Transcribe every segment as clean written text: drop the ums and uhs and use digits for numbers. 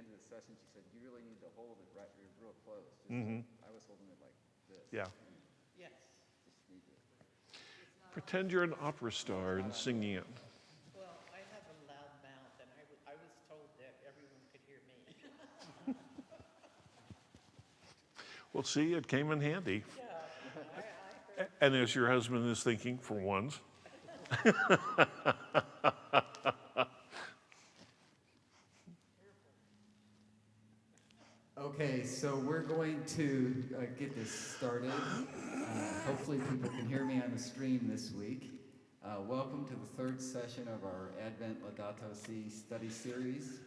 end of the session, she said, you really need to hold it right real close. Just I was holding it like this. Yeah. Yes. Just need to. Pretend you're an opera star and singing it. Well, I have a loud mouth, and I was told that everyone could hear me. Well, see, it came in handy. Yeah, I heard. And as your husband is thinking, for once. Okay, so we're going to get this started. Hopefully people can hear me on the stream this week. Welcome to the third session of our Advent Laudato Si study series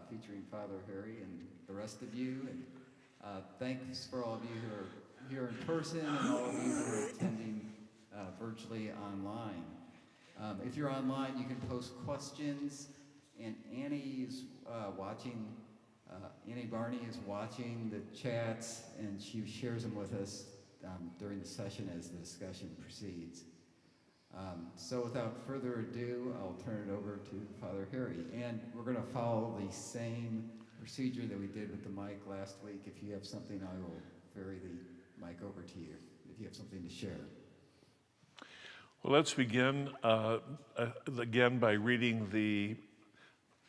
featuring Father Harry and the rest of you. And thanks for all of you who are here in person and all of you who are attending virtually online. If you're online, you can post questions, and Annie is watching. Annie Barney is watching the chats, and she shares them with us during the session as the discussion proceeds. So without further ado, I'll turn it over to Father Harry. And we're going to follow the same procedure that we did with the mic last week. If you have something, I will ferry the mic over to you, if you have something to share. Well, let's begin again by reading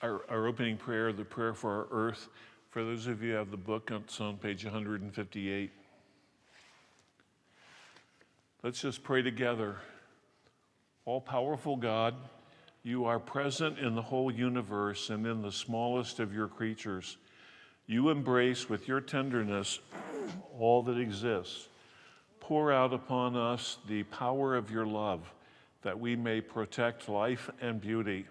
our opening prayer, the prayer for our earth. For those of you who have the book, it's on page 158. Let's just pray together. All-powerful God, you are present in the whole universe and in the smallest of your creatures. You embrace with your tenderness all that exists. Pour out upon us the power of your love, that we may protect life and beauty.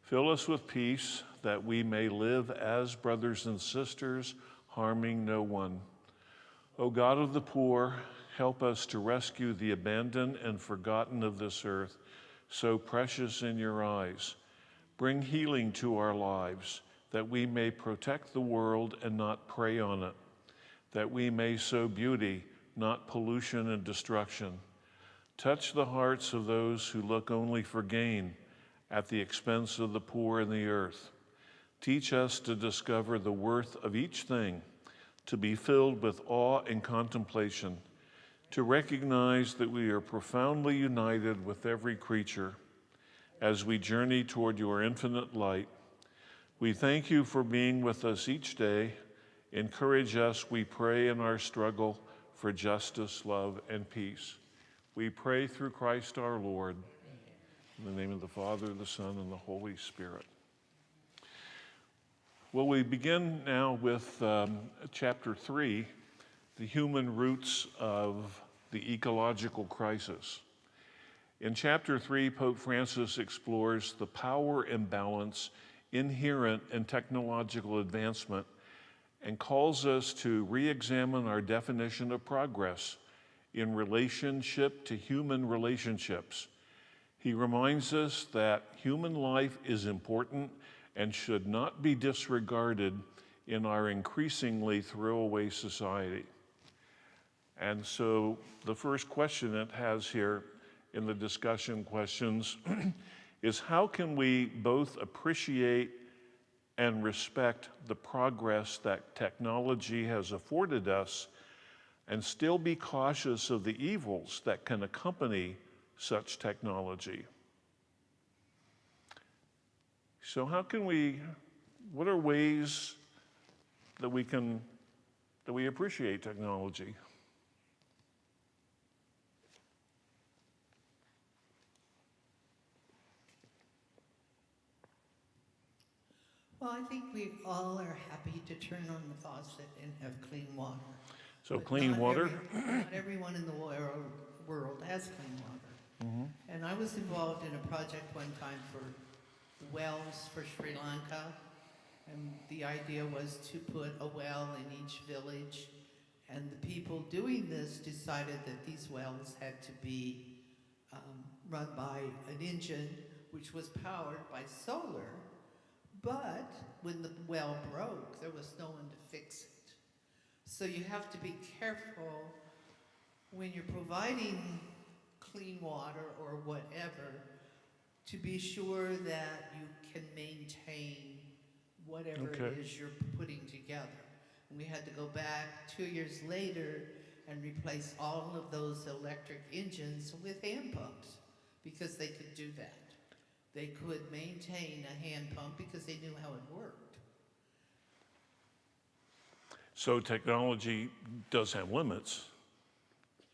Fill us with peace, that we may live as brothers and sisters, harming no one. O God of the poor, help us to rescue the abandoned and forgotten of this earth, so precious in your eyes. Bring healing to our lives, that we may protect the world and not prey on it, that we may sow beauty, not pollution and destruction. Touch the hearts of those who look only for gain at the expense of the poor and the earth. Teach us to discover the worth of each thing, to be filled with awe and contemplation, to recognize that we are profoundly united with every creature as we journey toward your infinite light. We thank you for being with us each day. Encourage us, we pray, in our struggle for justice, love, and peace. We pray through Christ our Lord. In the name of the Father, the Son, and the Holy Spirit. Well, we begin now with chapter 3, the human roots of the ecological crisis. In chapter 3, Pope Francis explores the power imbalance inherent in technological advancement and calls us to re-examine our definition of progress in relationship to human relationships. He reminds us that human life is important and should not be disregarded in our increasingly throwaway society. And so the first question it has here in the discussion questions is, how can we both appreciate and respect the progress that technology has afforded us and still be cautious of the evils that can accompany such technology? So what are ways that we appreciate technology? Well, I think we all are happy to turn on the faucet and have clean water. So But clean water? Not everyone in the world has clean water. Mm-hmm. And I was involved in a project one time for wells for Sri Lanka. And the idea was to put a well in each village. And the people doing this decided that these wells had to be run by an engine which was powered by solar. But when the well broke, there was no one to fix it. So you have to be careful when you're providing clean water or whatever to be sure that you can maintain whatever Okay. it is you're putting together. And we had to go back 2 years later and replace all of those electric engines with hand pumps because they could do that. They could maintain a hand pump because they knew how it worked. So technology does have limits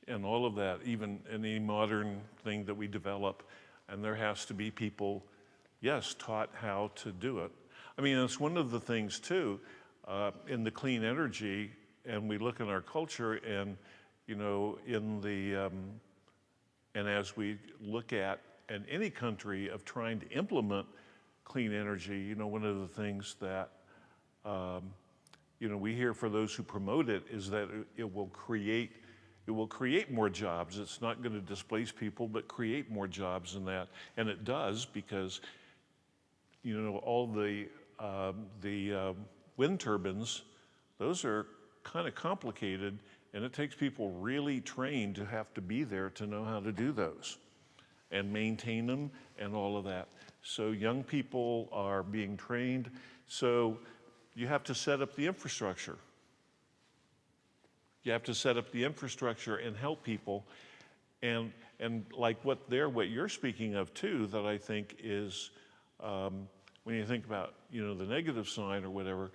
and all of that, even any modern thing that we develop. And there has to be people, yes, taught how to do it. I mean, it's one of the things too, in the clean energy, and we look in our culture and, you know, in the, and as we look at in any country of trying to implement clean energy, you know, one of the things that, you know, we hear for those who promote it is that it will create more jobs. It's not going to displace people, but create more jobs in that. And it does because, you know, all the wind turbines, those are kind of complicated, and it takes people really trained to have to be there to know how to do those and maintain them and all of that. So young people are being trained. So you have to set up the infrastructure. You have to set up the infrastructure and help people. And like what you're speaking of too, that I think is, when you think about, you know, the negative side or whatever,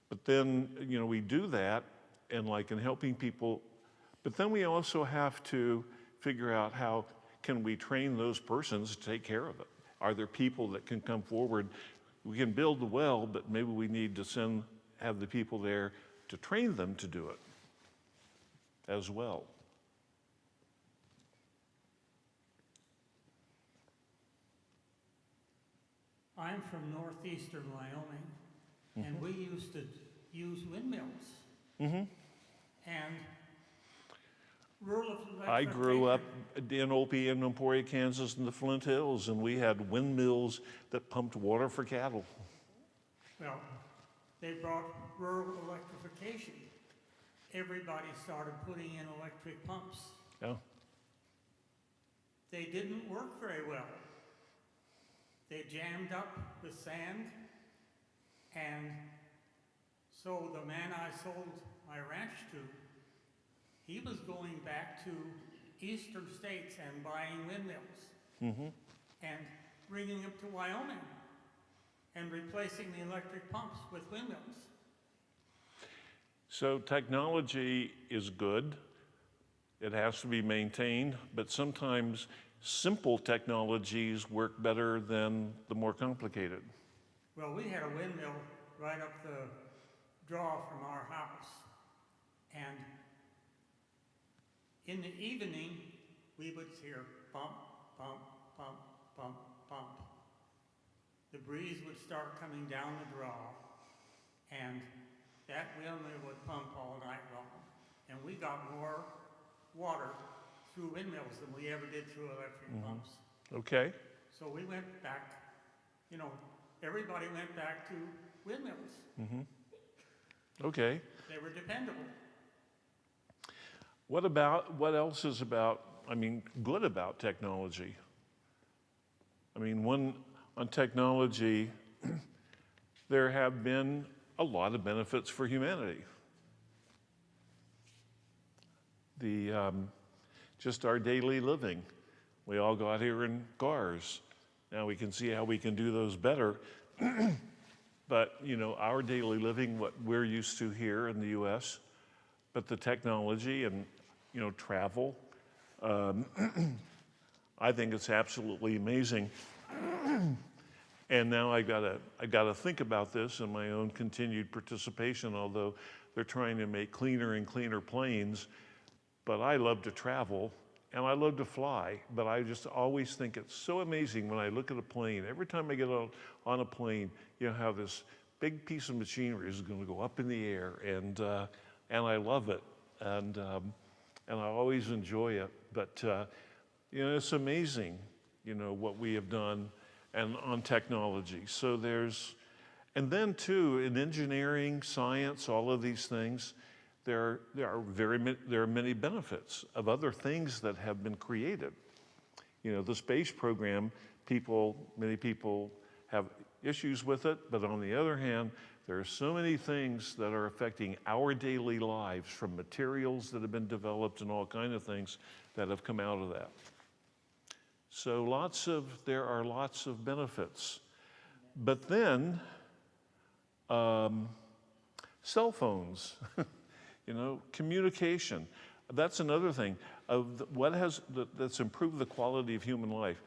but then, you know, we do that and like in helping people, but then we also have to figure out how can we train those persons to take care of it? Are there people that can come forward? We can build the well, but maybe we need to have the people there to train them to do it as well. I'm from northeastern Wyoming, and we used to use windmills. And rural I grew up in Opie and Emporia, Kansas, in the Flint Hills, and we had windmills that pumped water for cattle. Well, they brought rural electrification. Everybody started putting in electric pumps. Yeah. They didn't work very well. They jammed up with sand, and so the man I sold my ranch to, he was going back to eastern states and buying windmills and bringing them to Wyoming and replacing the electric pumps with windmills. So technology is good. It has to be maintained, but sometimes simple technologies work better than the more complicated. Well, we had a windmill right up the draw from our house, and in the evening, we would hear bump, bump, bump, bump, bump. The breeze would start coming down the draw, and that windmill would pump all night long. And we got more water through windmills than we ever did through electric pumps. Okay. So we went back, you know, everybody went back to windmills. Okay. They were dependable. What else is good about technology? I mean, on technology, there have been a lot of benefits for humanity. Just our daily living. We all got here in cars. Now we can see how we can do those better. But, you know, our daily living, what we're used to here in the U.S., but the technology and, you know, travel, I think it's absolutely amazing. And now I gotta think about this in my own continued participation, although they're trying to make cleaner and cleaner planes. But I love to travel and I love to fly, but I just always think it's so amazing when I look at a plane. Every time I get on a plane, you know, how this big piece of machinery is going to go up in the air, and I love it, and I always enjoy it. But you know, it's amazing, you know, what we have done and on technology. So and then too, in engineering, science, all of these things, there are many benefits of other things that have been created. You know, the space program, many people have issues with it, but on the other hand, there are so many things that are affecting our daily lives, from materials that have been developed and all kinds of things that have come out of that. So there are lots of benefits. But then, cell phones, communication. That's another thing of that's improved the quality of human life.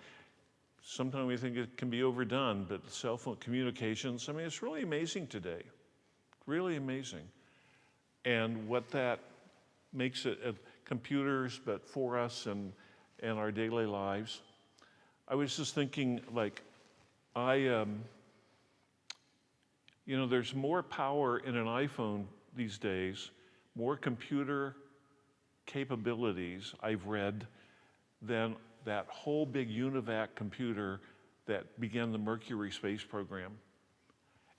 Sometimes we think it can be overdone, but cell phone communications, I mean, it's really amazing today. Really amazing. And what that makes it, computers, but for us and our daily lives. I was just thinking, there's more power in an iPhone these days, more computer capabilities, I've read, than that whole big UNIVAC computer that began the Mercury space program.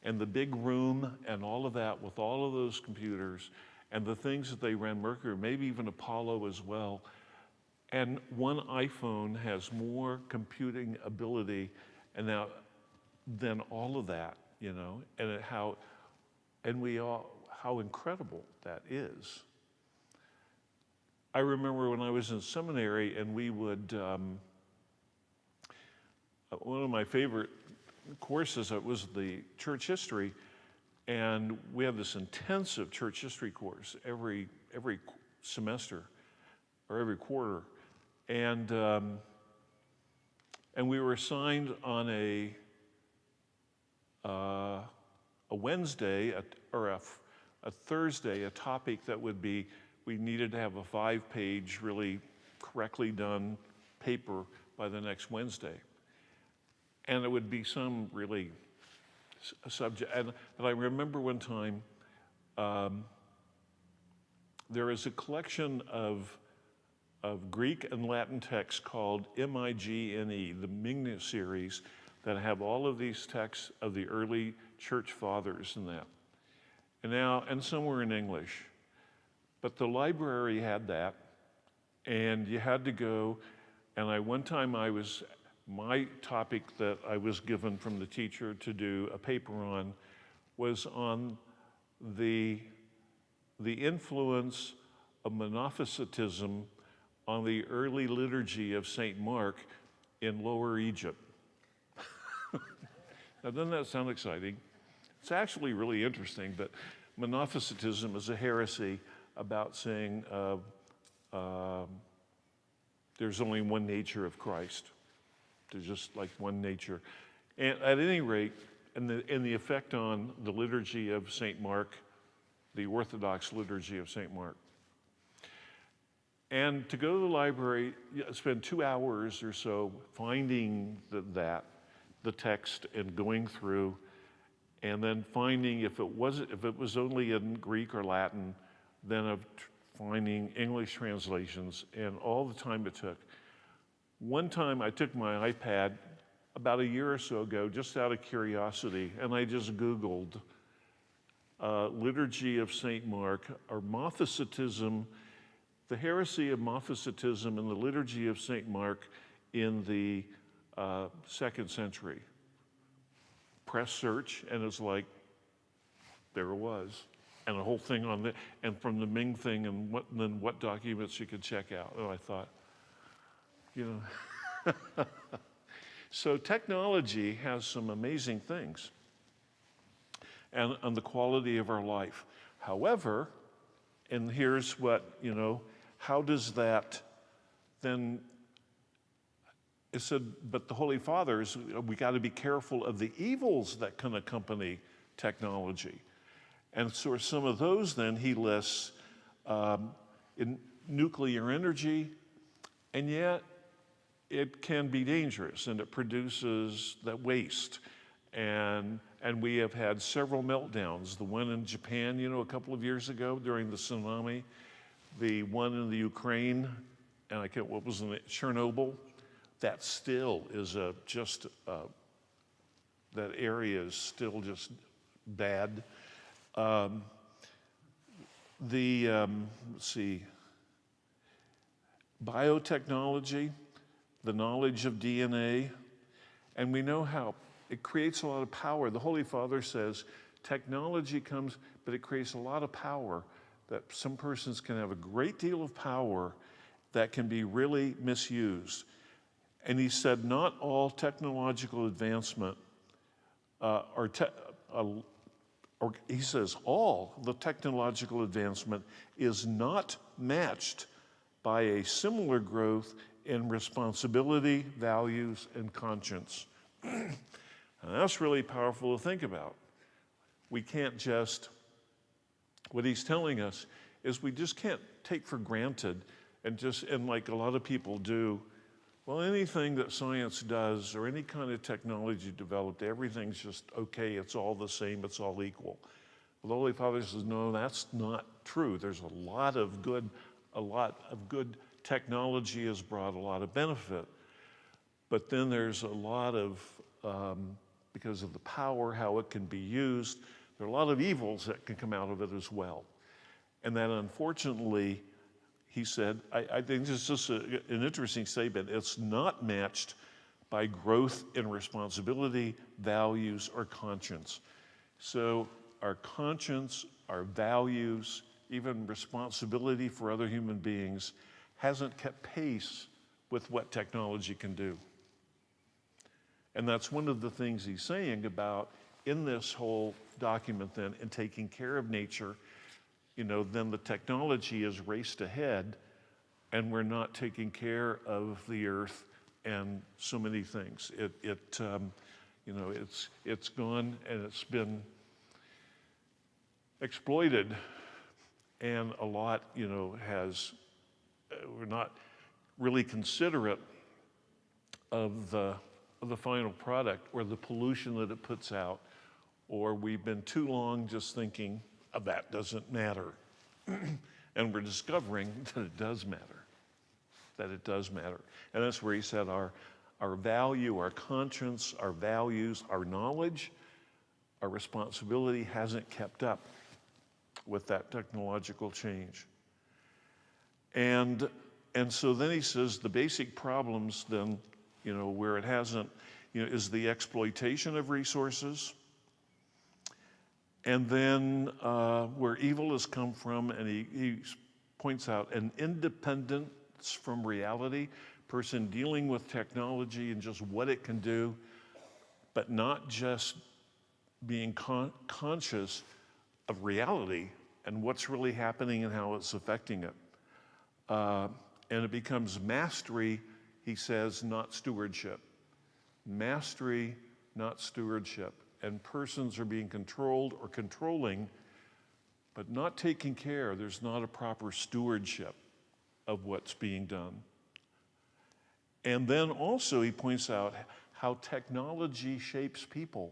And the big room and all of that with all of those computers and the things that they ran Mercury, maybe even Apollo as well. And one iPhone has more computing ability than all of that, and how incredible that is. I remember when I was in seminary and we would, one of my favorite courses was the church history, and we had this intensive church history course every semester or every quarter, and we were assigned on a Wednesday or a Thursday a topic that would be, we needed to have a 5-page, really correctly done paper by the next Wednesday. And it would be some really subject. And I remember one time, there is a collection of Greek and Latin texts called MIGNE, the Migne series, that have all of these texts of the early church fathers and that. And some were in English. But the library had that, and you had to go, and one time my topic that I was given from the teacher to do a paper on was on the influence of monophysitism on the early liturgy of St. Mark in Lower Egypt. Now, doesn't that sound exciting? It's actually really interesting, but monophysitism is a heresy about saying there's only one nature of Christ. There's just like one nature. And at any rate, in the effect on the liturgy of St. Mark, the Orthodox liturgy of St. Mark. And to go to the library, spend 2 hours or so finding the text and going through, and then finding if it was only in Greek or Latin, then of finding English translations, and all the time it took. One time I took my iPad about a year or so ago, just out of curiosity, and I just Googled Liturgy of St. Mark, or Monophysitism, the heresy of Monophysitism in the Liturgy of St. Mark in the 2nd century. Press search, and it's like, there it was. And a whole thing on and from the Ming thing, and then what documents you could check out. And I thought, So technology has some amazing things, and on the quality of our life. However, and here's what, how does that then, it said, but the Holy Fathers, we got to be careful of the evils that can accompany technology. And so some of those then he lists in nuclear energy, and yet it can be dangerous, and it produces that waste. And we have had several meltdowns. The one in Japan, a couple of years ago during the tsunami, the one in the Ukraine, and what was in Chernobyl, that still is that area is still just bad. Let's see, biotechnology, the knowledge of DNA, and we know how it creates a lot of power. The Holy Father says technology comes, but it creates a lot of power, that some persons can have a great deal of power that can be really misused. And he said not all technological advancement, he says all the technological advancement is not matched by a similar growth in responsibility, values, and conscience. And that's really powerful to think about. We can't just, what he's telling us is we just can't take for granted and like a lot of people do, well, anything that science does or any kind of technology developed, everything's just okay, it's all the same, it's all equal. Well, the Holy Father says, no, that's not true. There's a lot of good technology has brought a lot of benefit. But then there's a lot of, because of the power, how it can be used, there are a lot of evils that can come out of it as well. And that unfortunately, he said, I think this is just an interesting statement, it's not matched by growth in responsibility, values, or conscience. So our conscience, our values, even responsibility for other human beings hasn't kept pace with what technology can do. And that's one of the things he's saying about in this whole document then, in taking care of nature, then the technology is raced ahead and we're not taking care of the earth and so many things. It's gone and it's been exploited, and a lot, we're not really considerate of the final product or the pollution that it puts out, or we've been too long just thinking, oh, that doesn't matter. And we're discovering that it does matter, And that's where he said our value, our conscience, our values, our knowledge, our responsibility hasn't kept up with that technological change. And so then he says the basic problems then, where it hasn't, is the exploitation of resources, and then where evil has come from, and he points out an independence from reality, person dealing with technology and just what it can do, but not just being conscious of reality and what's really happening and how it's affecting it. And it becomes mastery, he says, not stewardship. Mastery, not stewardship. And persons are being controlled or controlling, but not taking care. There's not a proper stewardship of what's being done. And then also he points out how technology shapes people.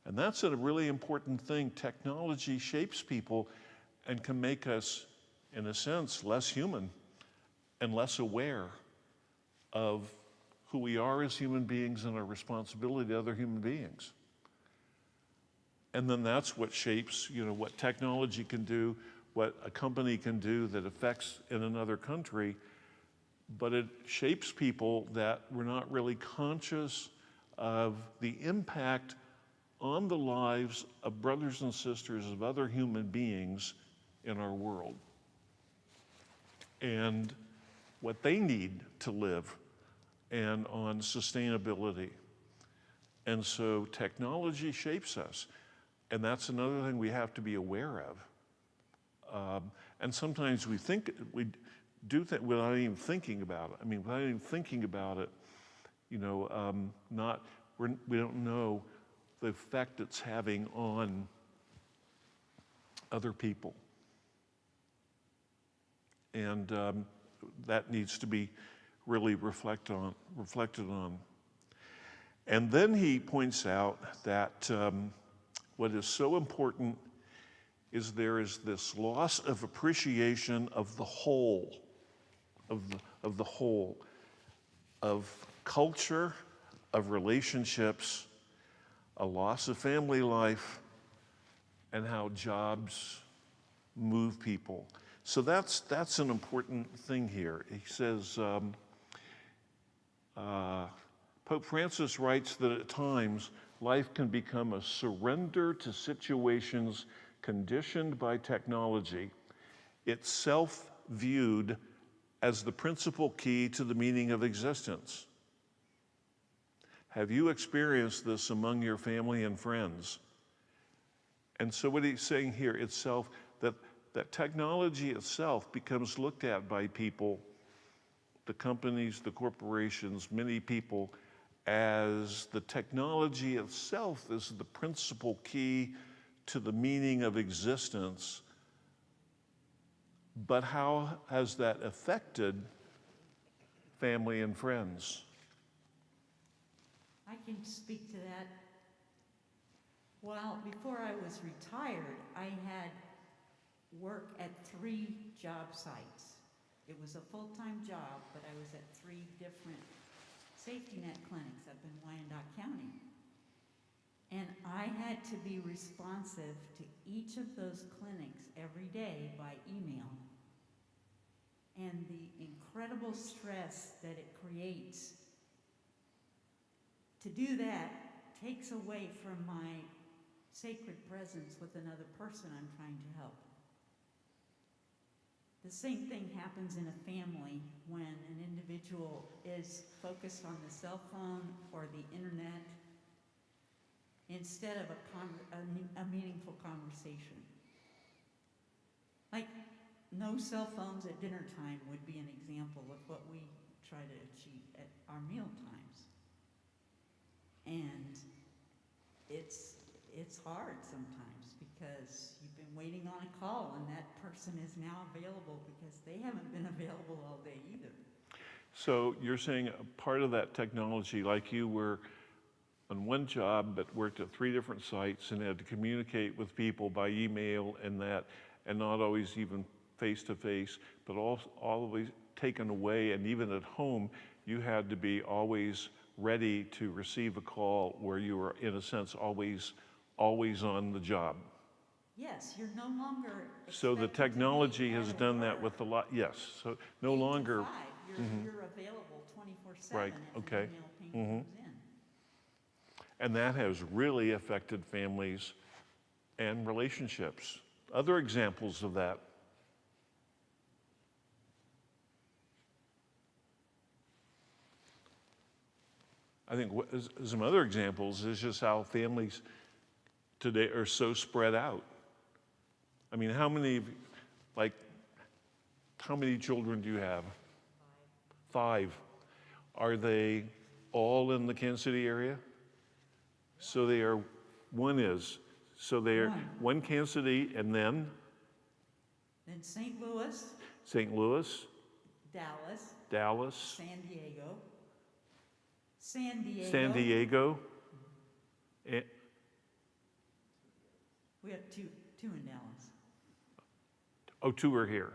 And that's a really important thing. Technology shapes people and can make us, in a sense, less human and less aware of who we are as human beings and our responsibility to other human beings. And then that's what shapes, what technology can do, what a company can do that affects in another country, but it shapes people that we're not really conscious of the impact on the lives of brothers and sisters of other human beings in our world and what they need to live and on sustainability. And so technology shapes us, and that's another thing we have to be aware of. And sometimes we do that without even thinking about it. Without even thinking about it, we don't know the effect it's having on other people. And that needs to be really reflected on. And then he points out that what is so important is there is this loss of appreciation of the whole, of the whole, of culture, of relationships, a loss of family life, and how jobs move people. So that's an important thing here. He says, Pope Francis writes that at times life can become a surrender to situations conditioned by technology, itself viewed as the principal key to the meaning of existence. Have you experienced this among your family and friends? And so what he's saying here itself, that technology itself becomes looked at by people, the companies, the corporations, many people, as the technology itself is the principal key to the meaning of existence. But how has that affected family and friends? I can speak to that. Well, before I was retired, I had work at 3 job sites. It was a full-time job, but I was at 3 different safety net clinics up in Wyandotte County. And I had to be responsive to each of those clinics every day by email. And the incredible stress that it creates to do that takes away from my sacred presence with another person I'm trying to help. The same thing happens in a family when an individual is focused on the cell phone or the internet instead of a meaningful conversation. Like, no cell phones at dinner time would be an example of what we try to achieve at our meal times. And it's hard sometimes because you've been waiting on a call and that person is now available because they haven't been available all day either. So you're saying a part of that technology, like you were on one job but worked at 3 different sites and had to communicate with people by email and that, and not always even face-to-face, but always taken away, and even at home, you had to be always ready to receive a call where you were, in a sense, always on the job. Yes, you're no longer So the technology has done that with a lot, yes. So no longer. 8 to 5, you're available 24/7 Right, if okay. an email ping comes in. And that has really affected families and relationships. Other examples of that. I think some other examples is just how families today are so spread out. I mean, how many children do you have? 5. Are they all in the Kansas City area? So they are, one is. So they are one Kansas City, and then? Then St. Louis, St. Louis, Dallas, San Diego. We have two in Dallas. Oh, 2 are here.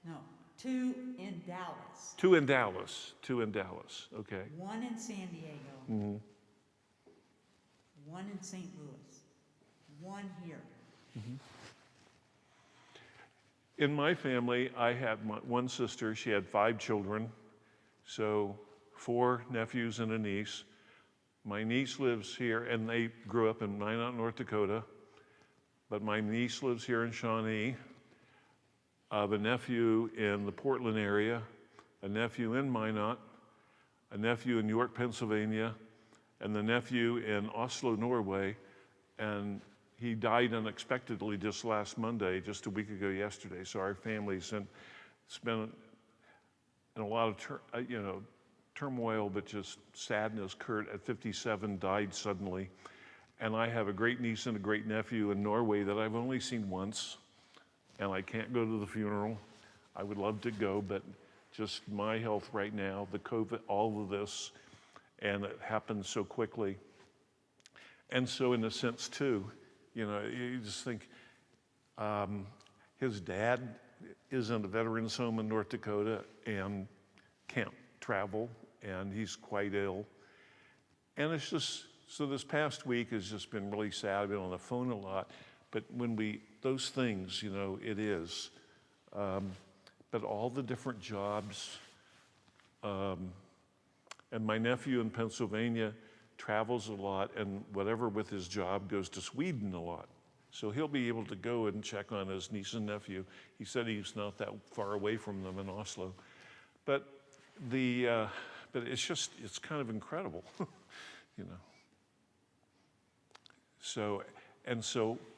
No, 2 in Dallas. 2 in Dallas. 2 in Dallas. Okay. 1 in San Diego. Mm-hmm. 1 in St. Louis. 1 here. Mm-hmm. In my family, I had one sister. She had 5 children, so 4 nephews and a niece. My niece lives here, and they grew up in Minot, North Dakota, but my niece lives here in Shawnee. I have a nephew in the Portland area, a nephew in Minot, a nephew in York, Pennsylvania, and the nephew in Oslo, Norway, and he died unexpectedly just last Monday, just a week ago yesterday. So our family's been in a lot of turmoil, but just sadness. Kurt, at 57, died suddenly. And I have a great niece and a great nephew in Norway that I've only seen once, and I can't go to the funeral. I would love to go, but just my health right now, the COVID, all of this, and it happened so quickly. And so in a sense too, you just think, his dad is in a veterans home in North Dakota and can't travel, and he's quite ill. And it's just, so this past week has just been really sad. I've been on the phone a lot, but those things, it is. But all the different jobs, and And my nephew in Pennsylvania travels a lot, and whatever with his job goes to Sweden a lot. So he'll be able to go and check on his niece and nephew. He said he's not that far away from them in Oslo. But it's kind of incredible, you know. So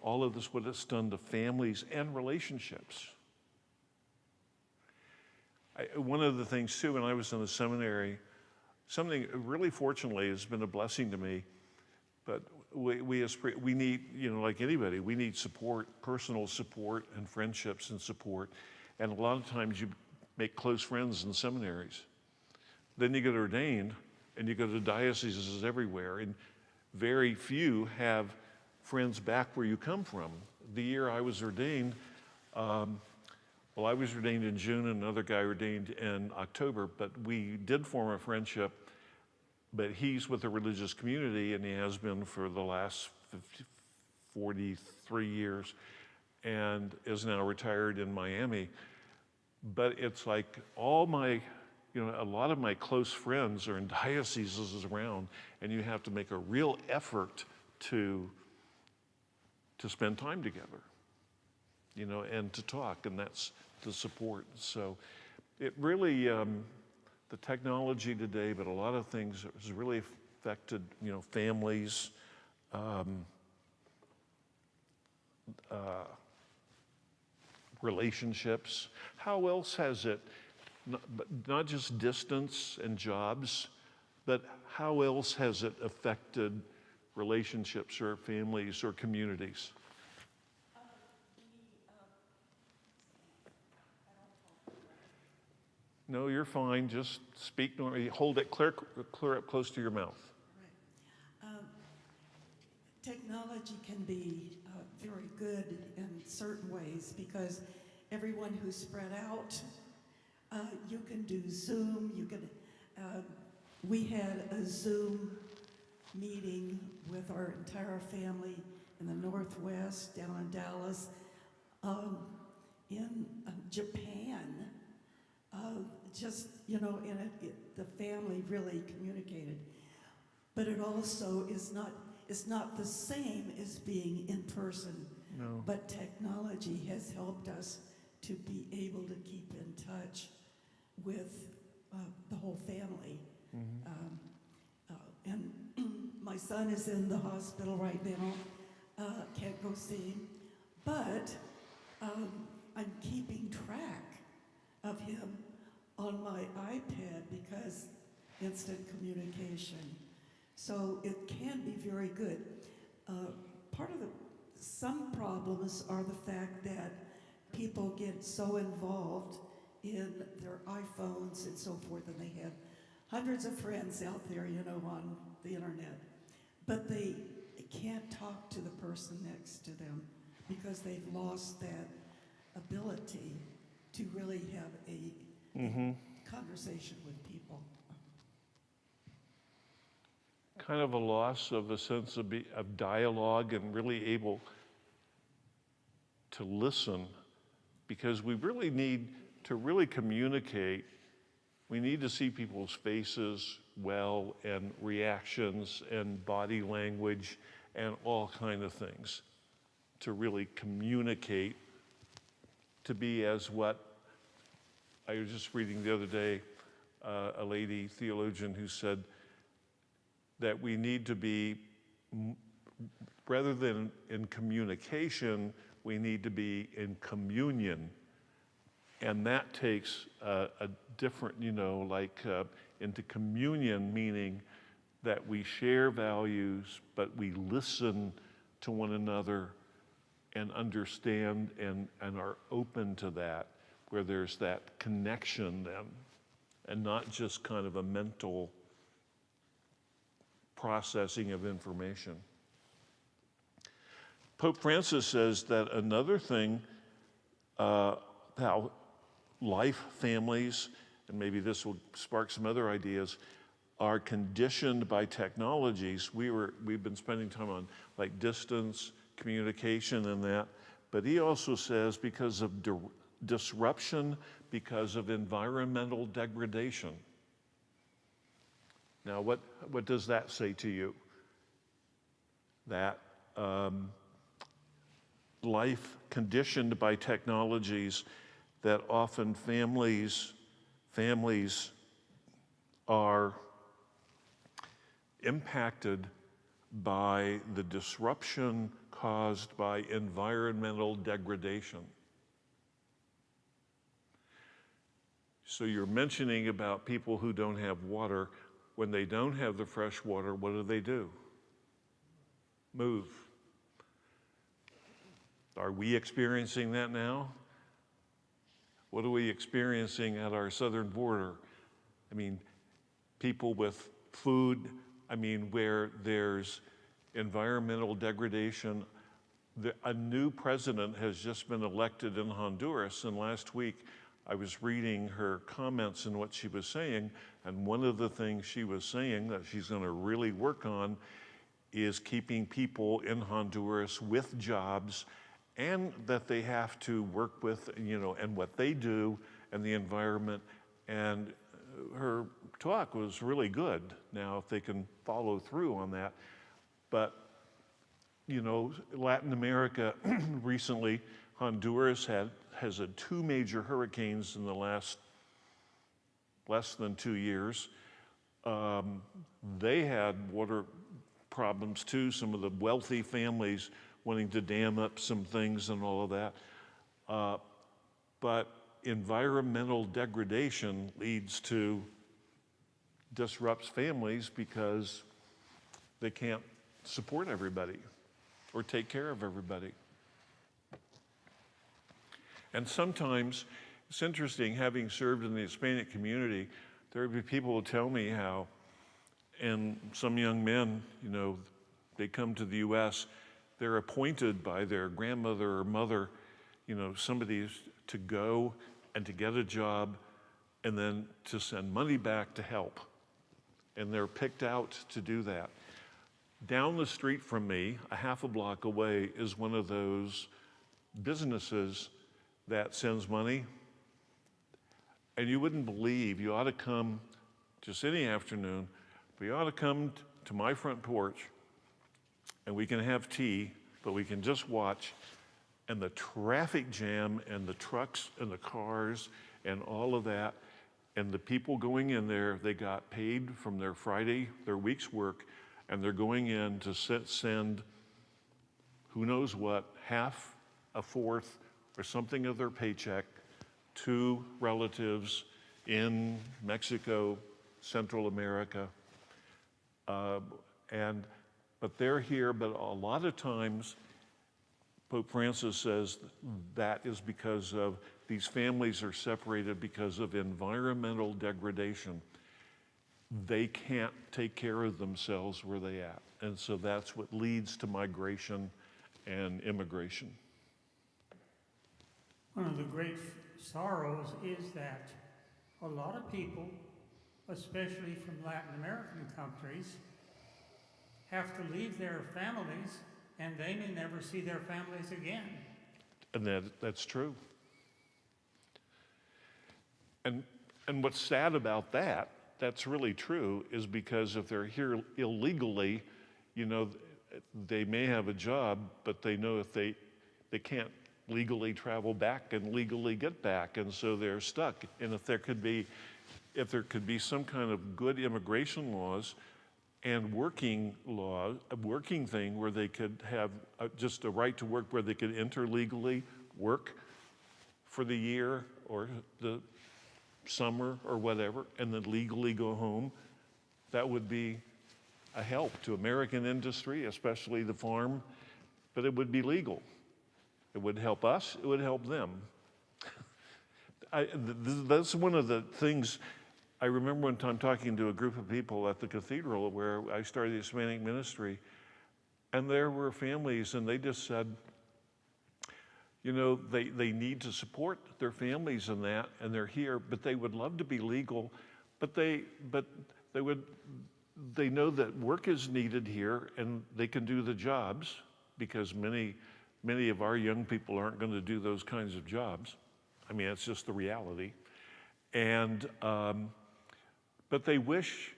all of this, what it's done to families and relationships. One of the things too, when I was in the seminary, something really fortunately has been a blessing to me, but we need, you know, like anybody, we need support, personal support and friendships and support. And a lot of times you make close friends in seminaries. Then you get ordained and you go to dioceses everywhere, and very few have friends back where you come from. The year I was ordained, well, I was ordained in June and another guy ordained in October, but we did form a friendship. But he's with the religious community, and he has been for the last 43 years, and is now retired in Miami. But it's like all my, you know, a lot of my close friends are in dioceses around, and you have to make a real effort to spend time together, you know, and to talk, and that's the support. So it really, the technology today, but a lot of things has really affected, you know, families, relationships. How else has it, not just distance and jobs, but how else has it affected relationships or families or communities? No, you're fine. Just speak normally. Hold it clear up close to your mouth. Right. Technology can be very good in certain ways because everyone who's spread out, you can do Zoom. You can. We had a Zoom meeting with our entire family in the Northwest, down in Dallas, in Japan. Just, you know, and the family really communicated. But it also is not the same as being in person. No. But technology has helped us to be able to keep in touch with the whole family. Mm-hmm. And my son is in the hospital right now, can't go see him, but I'm keeping track of him on my iPad because instant communication. So it can be very good. Some problems are the fact that people get so involved in their iPhones and so forth, and they have hundreds of friends out there, you know, on the internet, but they can't talk to the person next to them because they've lost that ability to really have a conversation with people. Kind of a loss of a sense of dialogue and really able to listen, because we really need to really communicate. We need to see people's faces well, and reactions and body language and all kind of things to really communicate, to be as what I was just reading the other day, a lady theologian who said that we need to be, rather than in communication, we need to be in communion. And that takes a different, you know, like into communion, meaning that we share values, but we listen to one another and understand and are open to that, where there's that connection then, and not just kind of a mental processing of information. Pope Francis says that another thing, how life, families, and maybe this will spark some other ideas, are conditioned by technologies. We've been spending time on like distance, communication and that, but he also says because of disruption, because of environmental degradation. Now, what does that say to you? That life conditioned by technologies, that often families are impacted by the disruption caused by environmental degradation. So you're mentioning about people who don't have water. When they don't have the fresh water, what do? Move. Are we experiencing that now? What are we experiencing at our southern border? I mean, people with food, where there's environmental degradation. A new president has just been elected in Honduras, and last week I was reading her comments and what she was saying, and one of the things she was saying that she's going to really work on is keeping people in Honduras with jobs, and that they have to work with, and what they do and the environment. And her talk was really good. Now, if they can follow through on that. But, Latin America recently, Honduras has had 2 major hurricanes in the last less than 2 years. They had water problems too, some of the wealthy families wanting to dam up some things and all of that. But environmental degradation disrupts families because they can't support everybody or take care of everybody. And sometimes, it's interesting, having served in the Hispanic community, there would be people who tell me how, and some young men, they come to the U.S., they're appointed by their grandmother or mother, somebody to go and to get a job and then to send money back to help. And they're picked out to do that. Down the street from me, a half a block away, is one of those businesses that sends money. And you wouldn't believe, you ought to come just any afternoon, but you ought to come to my front porch and we can have tea, but we can just watch. And the traffic jam and the trucks and the cars and all of that, and the people going in there, they got paid from their week's work, and they're going in to send who knows what, half, a fourth, or something of their paycheck to relatives in Mexico, Central America. But they're here, but a lot of times, Pope Francis says that is because of these families are separated because of environmental degradation. They can't take care of themselves where they at. And so that's what leads to migration and immigration. One of the great sorrows is that a lot of people, especially from Latin American countries, have to leave their families, and they may never see their families again. And that's true. And what's sad about that, that's really true, is because if they're here illegally, they may have a job, but they know if they can't legally travel back and legally get back, and so they're stuck. And if there could be some kind of good immigration laws and working thing where they could have just a right to work, where they could enter legally, work for the year or the summer or whatever, and then legally go home, that would be a help to American industry, especially the farm, but it would be legal. It would help us, it would help them. That's one of the things. I remember one time talking to a group of people at the cathedral where I started the Hispanic ministry, and there were families, and they just said, they need to support their families in that, and they're here, but they would love to be legal, but they know that work is needed here, and they can do the jobs, because many of our young people aren't going to do those kinds of jobs. It's just the reality. And but they wish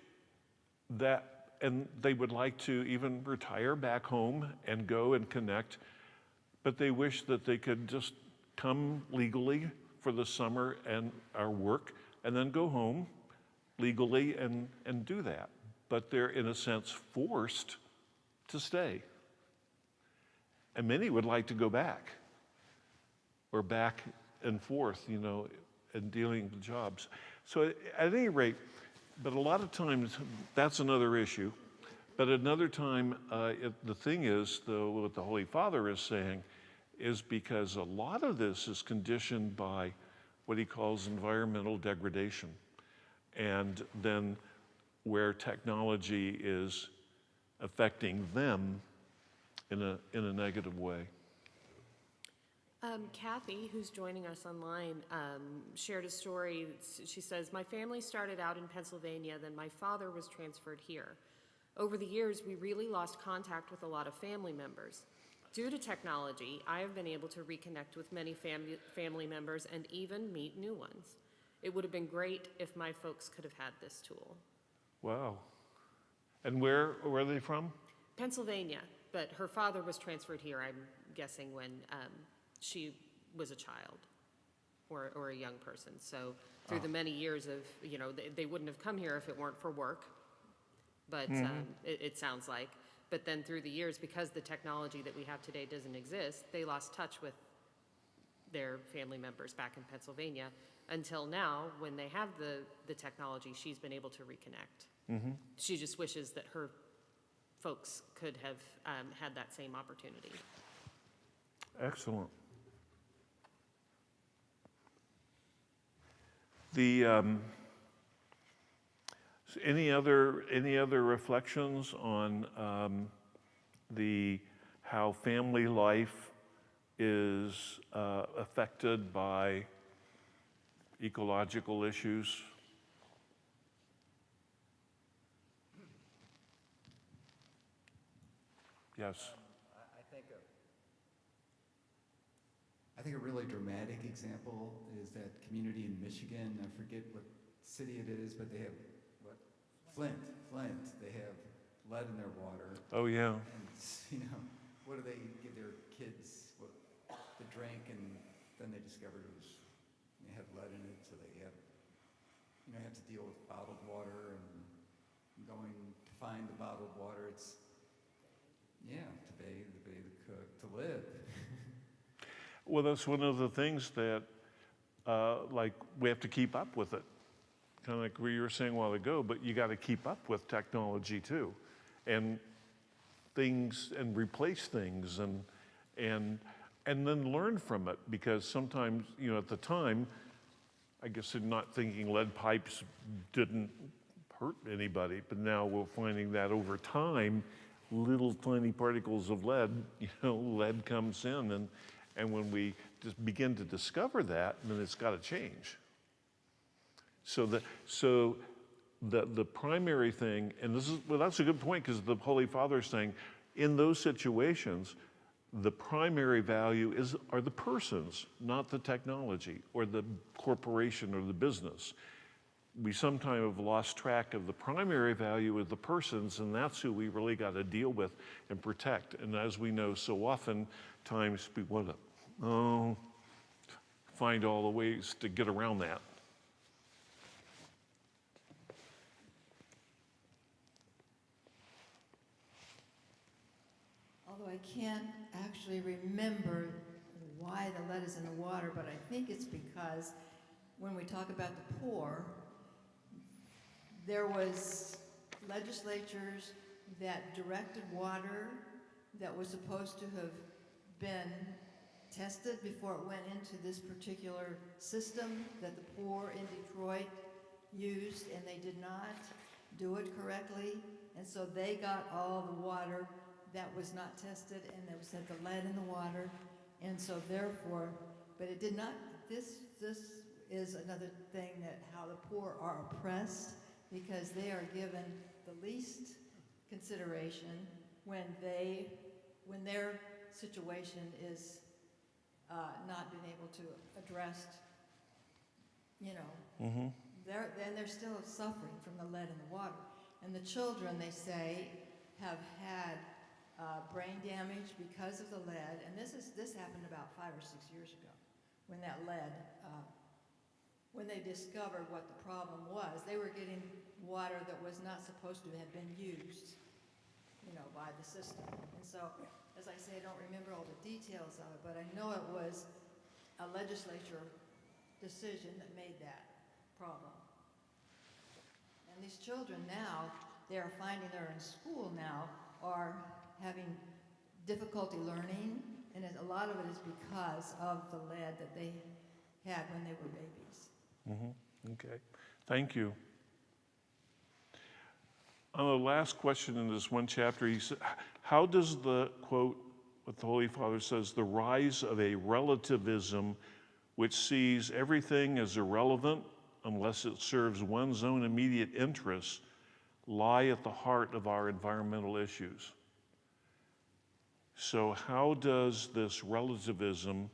and they would like to even retire back home and go and connect, but they wish that they could just come legally for the summer and our work, and then go home legally and do that. But they're, in a sense, forced to stay. And many would like to go back, or back and forth, and dealing with jobs. So at any rate, but a lot of times, that's another issue. But another time, the thing is, though, what the Holy Father is saying is because a lot of this is conditioned by what he calls environmental degradation, and then where technology is affecting them in a negative way. Kathy, who's joining us online, shared a story. She says, "My family started out in Pennsylvania, then my father was transferred here. Over the years, we really lost contact with a lot of family members. Due to technology, I have been able to reconnect with many family members and even meet new ones. It would have been great if my folks could have had this tool." Wow. And where are they from? Pennsylvania, but her father was transferred here, I'm guessing, when she was a child or a young person. So through the many years of, they wouldn't have come here if it weren't for work, but it sounds like. But then through the years, because the technology that we have today doesn't exist, they lost touch with their family members back in Pennsylvania until now, when they have the technology, she's been able to reconnect. Mm-hmm. She just wishes that her folks could have had that same opportunity. Excellent. The any other reflections on how family life is affected by ecological issues? Yes. I think a really dramatic example is that community in Michigan. I forget what city it is, but they have Flint. They have lead in their water. Oh yeah. And what do they give their kids to drink? And then they discovered it had lead in it, so they have to deal with bottled water and going to find the bottled water. It's to bathe, to cook, to live. Well, that's one of the things that, we have to keep up with it. Kind of like what you were saying a while ago, but you got to keep up with technology too, and replace things, and then learn from it, because sometimes, at the time, I guess they're not thinking lead pipes didn't hurt anybody, but now we're finding that over time, little tiny particles of lead, lead comes in, and when we just begin to discover that, then it's got to change. So the primary thing, and that's a good point, because the Holy Father is saying, in those situations, the primary value are the persons, not the technology or the corporation or the business. We sometimes have lost track of the primary value of the persons, and that's who we really got to deal with and protect. And as we know, so often times we want to find all the ways to get around that. Although I can't actually remember why the lead is in the water, but I think it's because when we talk about the poor, there was legislatures that directed water that was supposed to have been tested before it went into this particular system that the poor in Detroit used, and they did not do it correctly, and so they got all the water that was not tested, and there was the lead in the water, and so therefore, but it did not, this is another thing, that how the poor are oppressed, because they are given the least consideration when their situation is not been able to addressed, Mm-hmm. they're still suffering from the lead in the water. And the children, they say, have had brain damage because of the lead. And this happened about 5 or 6 years ago, when that lead, when they discovered what the problem was. They were getting water that was not supposed to have been used, by the system. And so, as I say, I don't remember all the details of it, but I know it was a legislature decision that made that problem. And these children now, they are finding they're in school now, are having difficulty learning, and a lot of it is because of the lead that they had when they were babies. Mm-hmm. Okay, thank you. On the last question in this one chapter, he said, how does the, quote, what the Holy Father says, the rise of a relativism which sees everything as irrelevant unless it serves one's own immediate interests, lie at the heart of our environmental issues? So how does this relativism,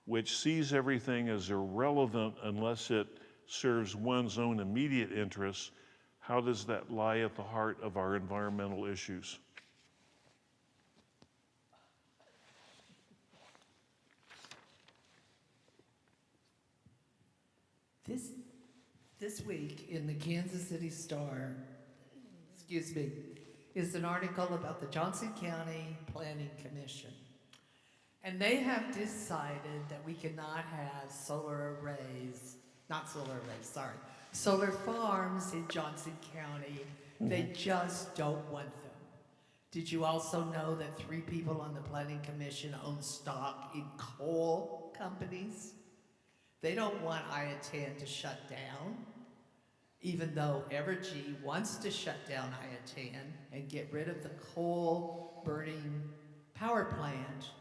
which sees everything as irrelevant unless it serves one's own immediate interests, how does that lie at the heart of our environmental issues? This week in the Kansas City Star, is an article about the Johnson County Planning Commission. And they have decided that we cannot have solar farms in Johnson County. They just don't want them. Did you also know that 3 people on the Planning Commission own stock in coal companies? They don't want Iatan to shut down, even though Evergy wants to shut down Iatan and get rid of the coal-burning power plant.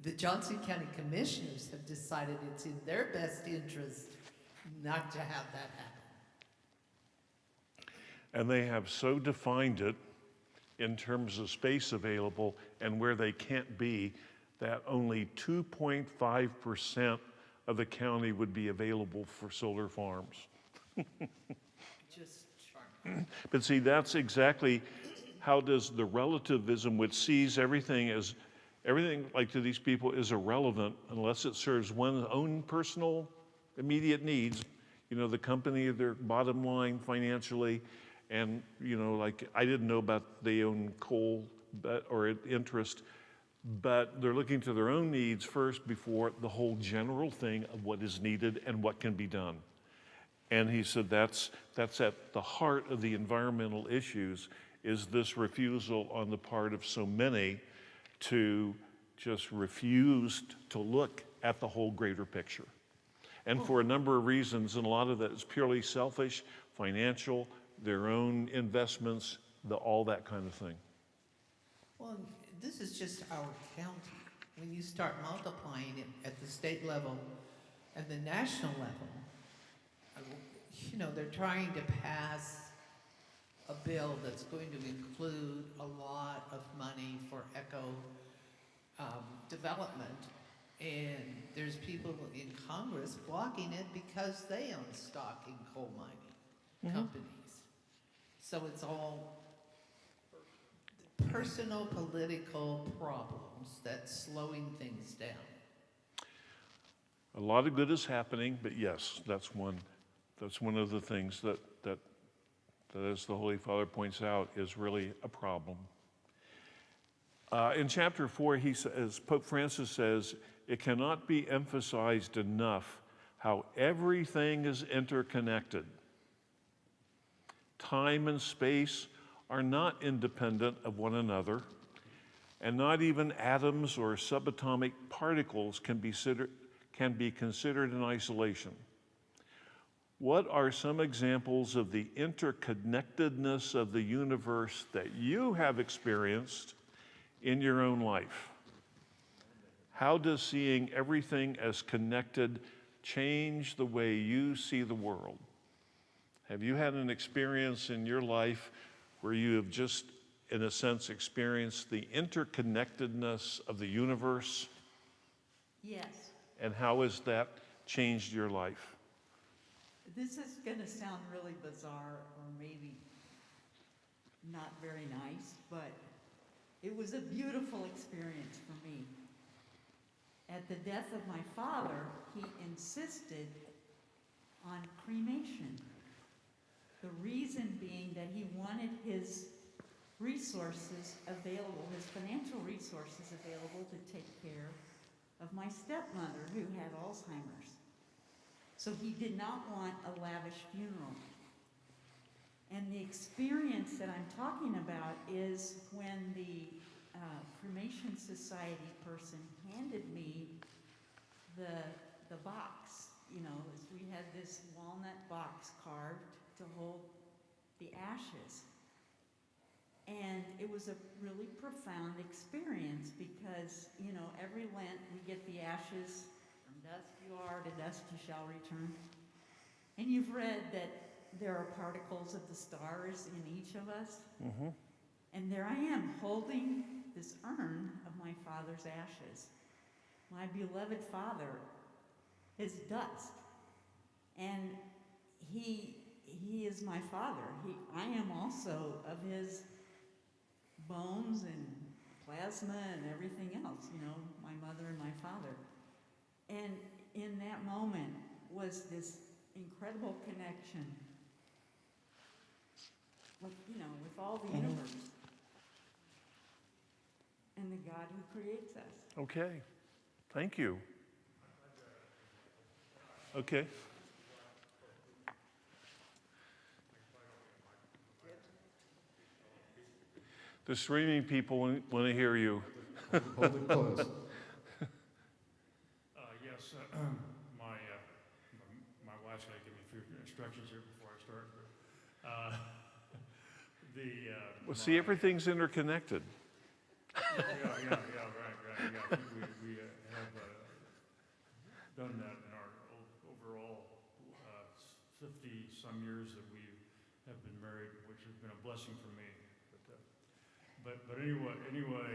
The Johnson County Commissioners have decided it's in their best interest not to have that happen. And they have so defined it in terms of space available and where they can't be that only 2.5% of the county would be available for solar farms. Just charming. But see, that's exactly how does the relativism which sees everything like to these people is irrelevant unless it serves one's own personal immediate needs, the company, their bottom line financially, and like I didn't know about they own coal or interest, but they're looking to their own needs first before the whole general thing of what is needed and what can be done. And he said that's at the heart of the environmental issues, is this refusal on the part of so many to just refuse to look at the whole greater picture. And for a number of reasons, and a lot of that is purely selfish, financial, their own investments, all that kind of thing. Well, this is just our county. When you start multiplying it at the state level and the national level, they're trying to pass a bill that's going to include a lot of money for development, and there's people in Congress blocking it because they own stock in coal mining companies. So it's all personal political problems that's slowing things down. A lot of good is happening, but yes, that's one of the things that as the Holy Father points out, is really a problem. In chapter 4, he says, Pope Francis says, it cannot be emphasized enough how everything is interconnected. Time and space are not independent of one another, and not even atoms or subatomic particles can be considered in isolation. What are some examples of the interconnectedness of the universe that you have experienced in your own life? How does seeing everything as connected change the way you see the world? Have you had an experience in your life where you have just, in a sense, experienced the interconnectedness of the universe? Yes. And how has that changed your life? This is going to sound really bizarre or maybe not very nice, but it was a beautiful experience for me. At the death of my father, he insisted on cremation. The reason being that he wanted his resources available, his financial resources available to take care of my stepmother who had Alzheimer's. So he did not want a lavish funeral. And the experience that I'm talking about is when the Cremation Society person handed me the box. You know, we had this walnut box carved to hold the ashes. And it was a really profound experience because, you know, every Lent we get the ashes. From dust you are, to dust you shall return. And you've read that there are particles of the stars in each of us. Mm-hmm. And there I am, holding this urn of my father's ashes. My beloved father is dust. And he is my father. I am also of his bones and plasma and everything else, you know, my mother and my father. And in that moment was this incredible connection with, you know, with all the universe and the God who creates us. Okay, thank you. Okay. The streaming people want to hear you. Hold it close. Yes, my wife's got to give me a few instructions here before I start. Well, see, everything's interconnected. Right. Yeah. I think we have done that in our overall 50-some years that we have been married, which has been a blessing for me. But anyway,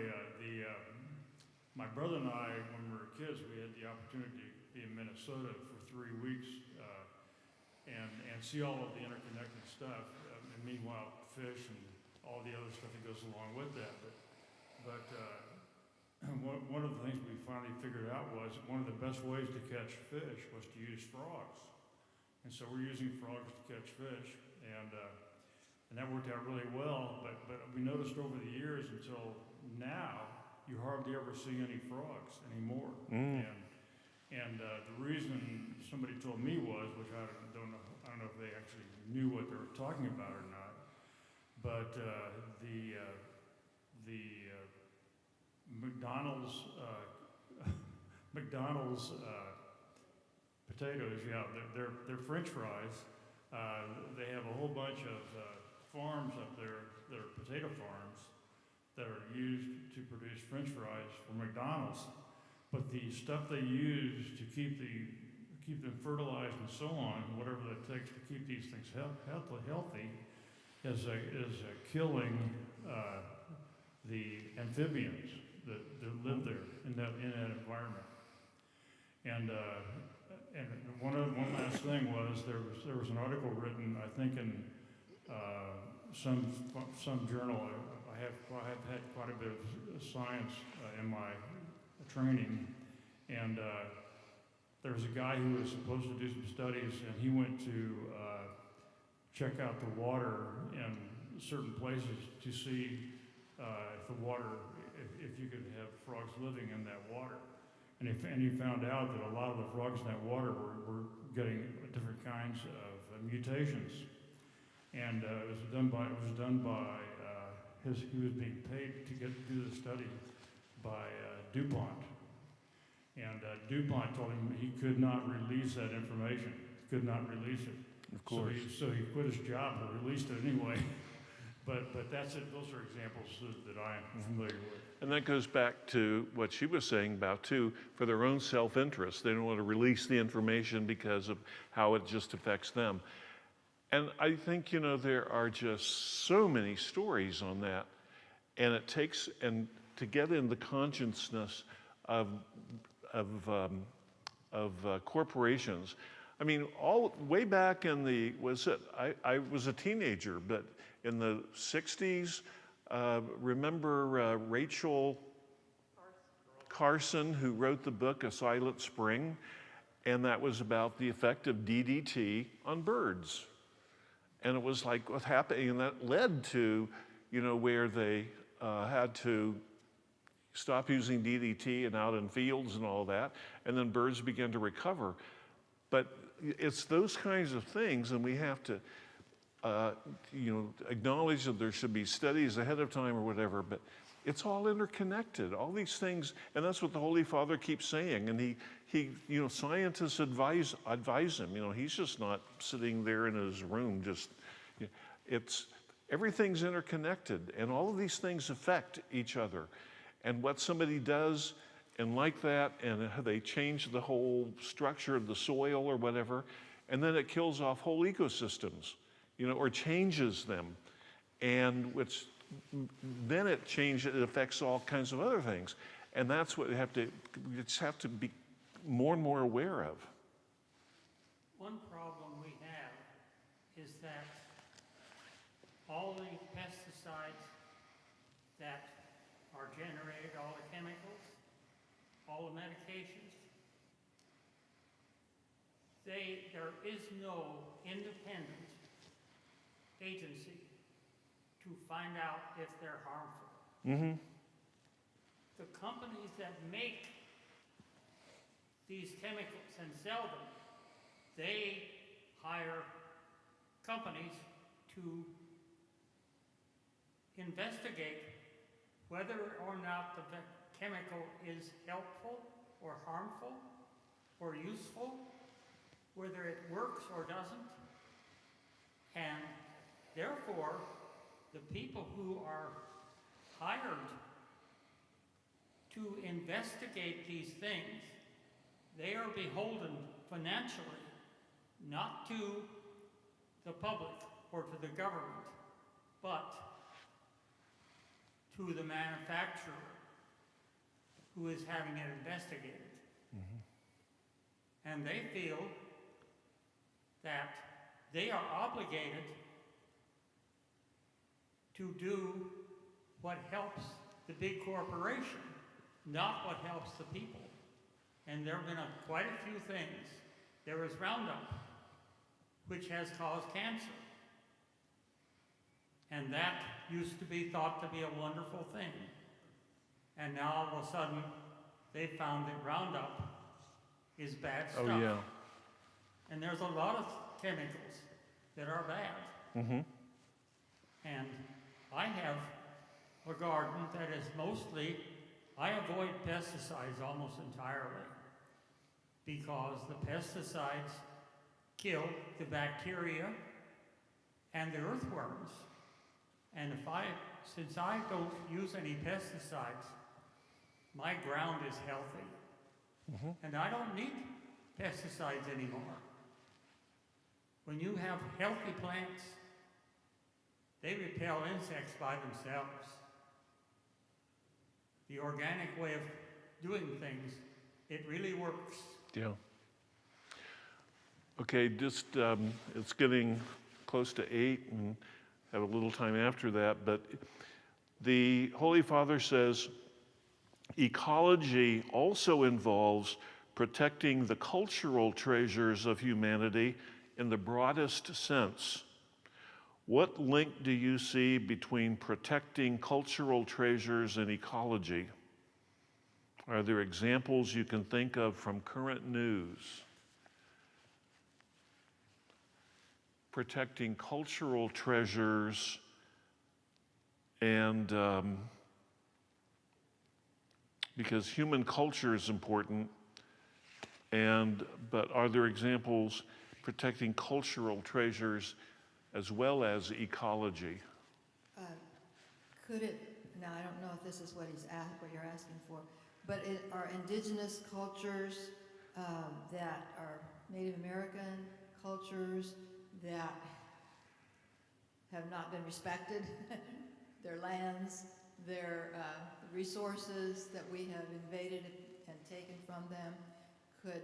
my brother and I, when we were kids, we had the opportunity to be in Minnesota for 3 weeks and see all of the interconnected stuff. And meanwhile, fish and all the other stuff that goes along with that. But one of the things we finally figured out was one of the best ways to catch fish was to use frogs. And so we're using frogs to catch fish, and that worked out really well. But we noticed over the years until now, you hardly ever see any frogs anymore. And the reason somebody told me was, which I don't know if they actually knew what they were talking about or not, but the McDonald's potatoes, yeah, they're French fries. They have a whole bunch of farms up there that are potato farms that are used to produce French fries for McDonald's. But the stuff they use to keep them fertilized and so on, whatever that takes to keep these things healthy, is killing the amphibians that live there in that environment. And one last thing was there was an article written, I think in some journal. I have had quite a bit of science in my training, and there was a guy who was supposed to do some studies, and he went to check out the water in certain places to see if you could have frogs living in that water. And he found out that a lot of the frogs in that water were getting different kinds of mutations. And it was done by he was being paid to do the study by DuPont. And DuPont told him he could not release that information, could not release it. Of course. So he quit his job and released it anyway. But that's it. Those are examples that I am familiar with. And that goes back to what she was saying about, too, for their own self-interest. They don't want to release the information because of how it just affects them. And I think, you know, there are just so many stories on that. And it takes, and to get in the consciousness of corporations, I mean, way back in the, I was a teenager, but in the 60s, remember Rachel Carson, who wrote the book A Silent Spring? And that was about the effect of DDT on birds. And it was like what's happening, and that led to, where they had to stop using DDT and out in fields and all that, and then birds began to recover. But it's those kinds of things, and we have to, acknowledge that there should be studies ahead of time or whatever, but it's all interconnected, all these things, and that's what the Holy Father keeps saying, and he scientists advise him, he's just not sitting there in his room, everything's interconnected, and all of these things affect each other, and what somebody does, and like that, and they change the whole structure of the soil or whatever, and then it kills off whole ecosystems, or changes them, and then it affects all kinds of other things, and that's what we just have to be more and more aware of. One problem we have is that all the pesticides that are generated, all the chemicals, all the medications, there is no independent agency to find out if they're harmful. Mm-hmm. The companies that make these chemicals and sell them, they hire companies to investigate whether or not the chemical is helpful or harmful or useful, whether it works or doesn't. And therefore, the people who are hired to investigate these things, they are beholden financially, not to the public or to the government, but to the manufacturer who is having it investigated. Mm-hmm. And they feel that they are obligated to do what helps the big corporation, not what helps the people. And there have been quite a few things. There was Roundup, which has caused cancer. And that used to be thought to be a wonderful thing. And now all of a sudden, they found that Roundup is bad stuff. Oh, yeah. And there's a lot of chemicals that are bad. Mm-hmm. And I have a garden that is mostly, I avoid pesticides almost entirely because the pesticides kill the bacteria and the earthworms. And since I don't use any pesticides, my ground is healthy. Mm-hmm. And I don't need pesticides anymore. When you have healthy plants, they repel insects by themselves. The organic way of doing things, it really works. Yeah. Okay, just it's getting close to 8 and have a little time after that, but the Holy Father says ecology also involves protecting the cultural treasures of humanity in the broadest sense. What link do you see between protecting cultural treasures and ecology? Are there examples you can think of from current news? Protecting cultural treasures and because human culture is important, but are there examples protecting cultural treasures as well as ecology? Could it, now I don't know if this is what you're asking for, but are indigenous cultures that are Native American cultures that have not been respected, their lands, their resources that we have invaded and taken from them, could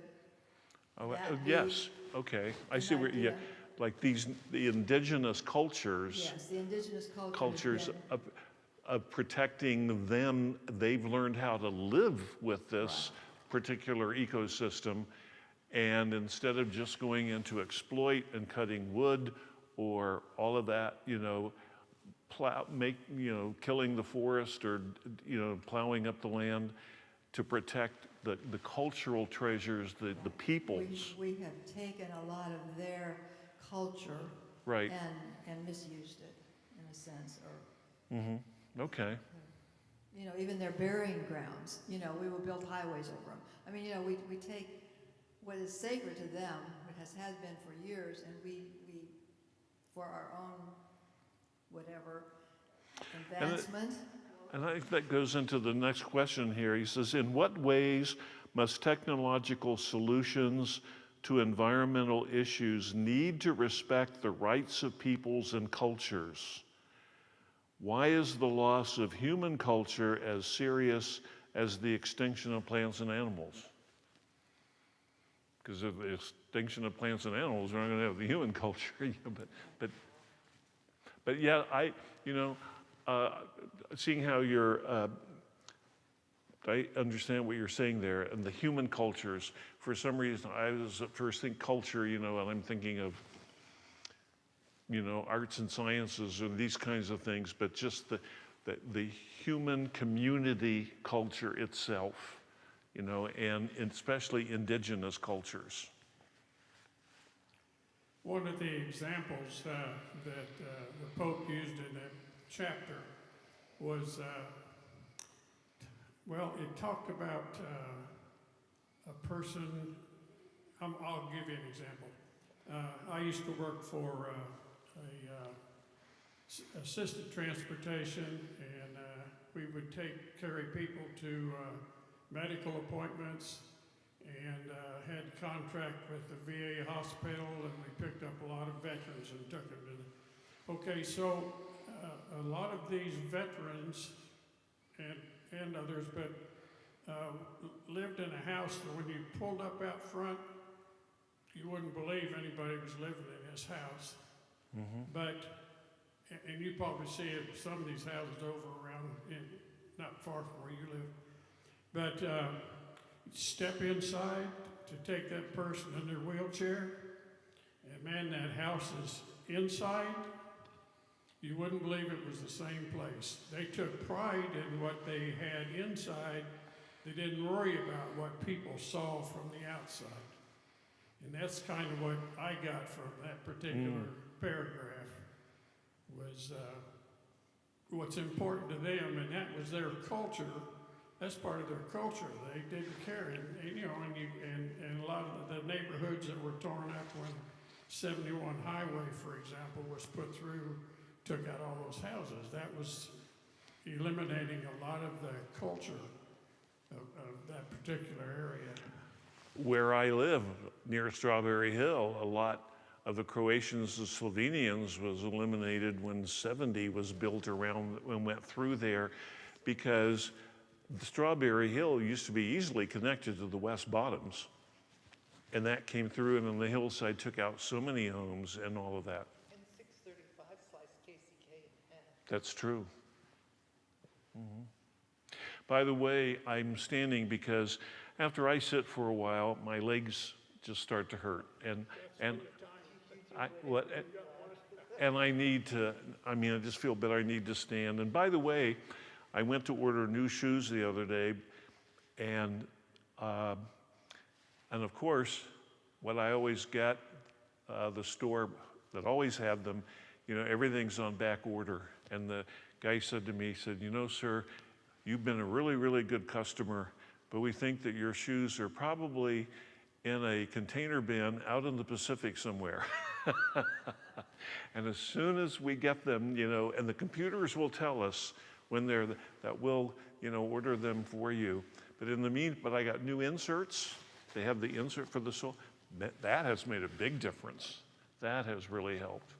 Yes, okay. I an see where, yeah, idea. like the indigenous cultures, Yes, the indigenous culture cultures has been, of protecting them, they've learned how to live with this particular ecosystem. And instead of just going into exploit and cutting wood or all of that, killing the forest or, plowing up the land to protect the cultural treasures, the peoples. we have taken a lot of their culture Right. and misused it in a sense, or Okay. even their burying grounds. We will build highways over them. I mean, we take what is sacred to them, what has been for years, and we for our own whatever advancement. And I think that goes into the next question here. He says, in what ways must technological solutions to environmental issues need to respect the rights of peoples and cultures? Why is the loss of human culture as serious as the extinction of plants and animals? Because of the extinction of plants and animals, we're not going to have the human culture. But yeah, seeing how I understand what you're saying there, and the human cultures. For some reason, I was at first think culture, and I'm thinking of, arts and sciences and these kinds of things, but just the human community culture itself, and especially indigenous cultures. One of the examples that the Pope used in that chapter was, it talked about a person. I'll give you an example. I used to work for assisted transportation, and we would carry people to medical appointments, and had contract with the VA hospital, and we picked up a lot of veterans and took them to the... Okay, so a lot of these veterans and others, but lived in a house that when you pulled up out front, you wouldn't believe anybody was living in this house. But, and you probably see it, some of these houses over around, not far from where you live. But step inside to take that person in their wheelchair, and man, that house is inside. You wouldn't believe it was the same place. They took pride in what they had inside. They didn't worry about what people saw from the outside. And that's kind of what I got from that particular paragraph, was what's important to them, and that was their culture. That's part of their culture. They didn't care, and a lot of the neighborhoods that were torn up when 71 Highway, for example, was put through, took out all those houses. That was eliminating a lot of the culture of that particular area. Where I live, near Strawberry Hill, a lot of the Croatians and Slovenians was eliminated when 70 was built around and went through there, because the Strawberry Hill used to be easily connected to the West Bottoms. And that came through, and on the hillside took out so many homes and all of that. And 635 sliced KCK in half. That's true. By the way, I'm standing because after I sit for a while, my legs just start to hurt. And I need to, I just feel better. I need to stand. And by the way, I went to order new shoes the other day, and of course, what I always get, the store that always had them, everything's on back order. And the guy said to me, he said, sir, you've been a really, really good customer, but we think that your shoes are probably in a container bin out in the Pacific somewhere. And as soon as we get them, and the computers will tell us when they're, that we'll, order them for you. But in the meantime, I got new inserts. They have the insert for the sole. That has made a big difference. That has really helped.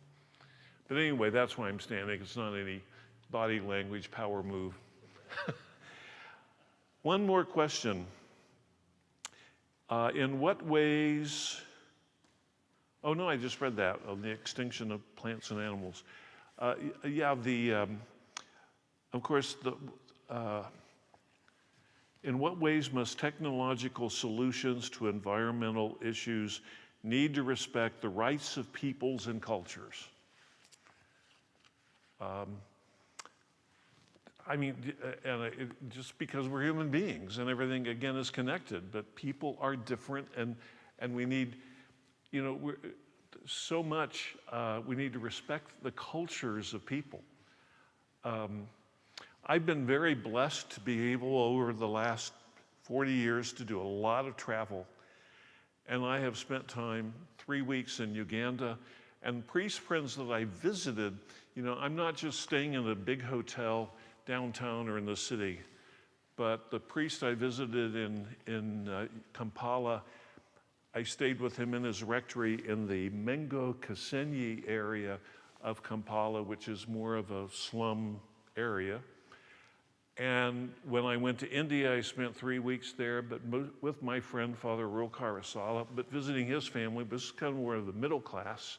But anyway, that's why I'm standing. It's not any body language power move. One more question. In what ways, oh no, I just read that, on the extinction of plants and animals. Of course, in what ways must technological solutions to environmental issues need to respect the rights of peoples and cultures? Just because we're human beings and everything, again, is connected, but people are different, and we need, so much, we need to respect the cultures of people. I've been very blessed to be able, over the last 40 years, to do a lot of travel. And I have spent time, 3 weeks in Uganda, and priest friends that I visited, I'm not just staying in a big hotel downtown or in the city, but the priest I visited in Kampala, I stayed with him in his rectory in the Mengo Kasenyi area of Kampala, which is more of a slum area. And when I went to India, I spent 3 weeks there, but with my friend, Father Rul Karasala, but visiting his family, but this is kind of more of the middle class,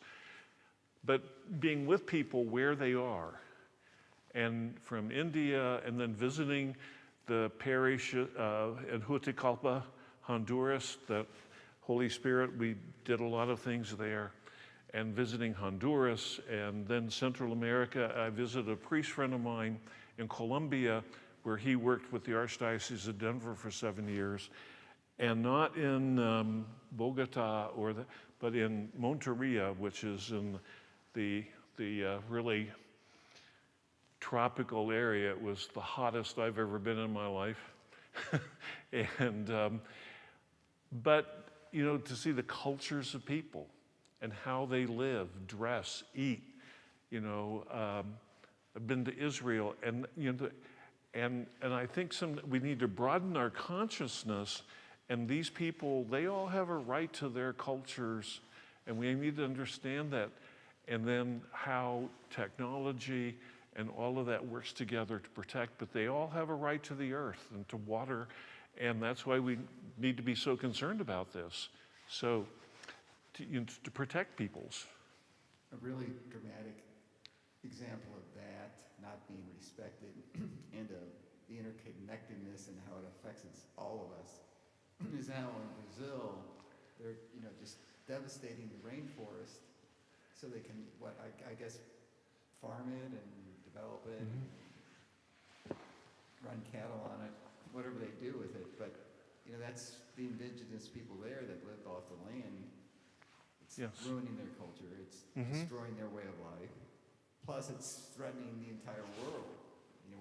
but being with people where they are. And from India, and then visiting the parish in Juticalpa, Honduras, the Holy Spirit, we did a lot of things there. And visiting Honduras, and then Central America, I visited a priest friend of mine in Colombia, where he worked with the Archdiocese of Denver for 7 years, and not in Bogota but in Monteria, which is in the really tropical area. It was the hottest I've ever been in my life, but to see the cultures of people and how they live, dress, eat. I've been to Israel, and I think we need to broaden our consciousness. And these people, they all have a right to their cultures, and we need to understand that. And then how technology and all of that works together to protect. But they all have a right to the earth and to water, and that's why we need to be so concerned about this. So, to protect peoples. A really dramatic example of that not being respected and the interconnectedness and how it affects all of us is how in Brazil they're just devastating the rainforest so they can I guess farm it and develop it, run cattle on it, whatever they do with it. But that's the indigenous people there that live off the land. It's ruining their culture. It's destroying their way of life. Plus, it's threatening the entire world.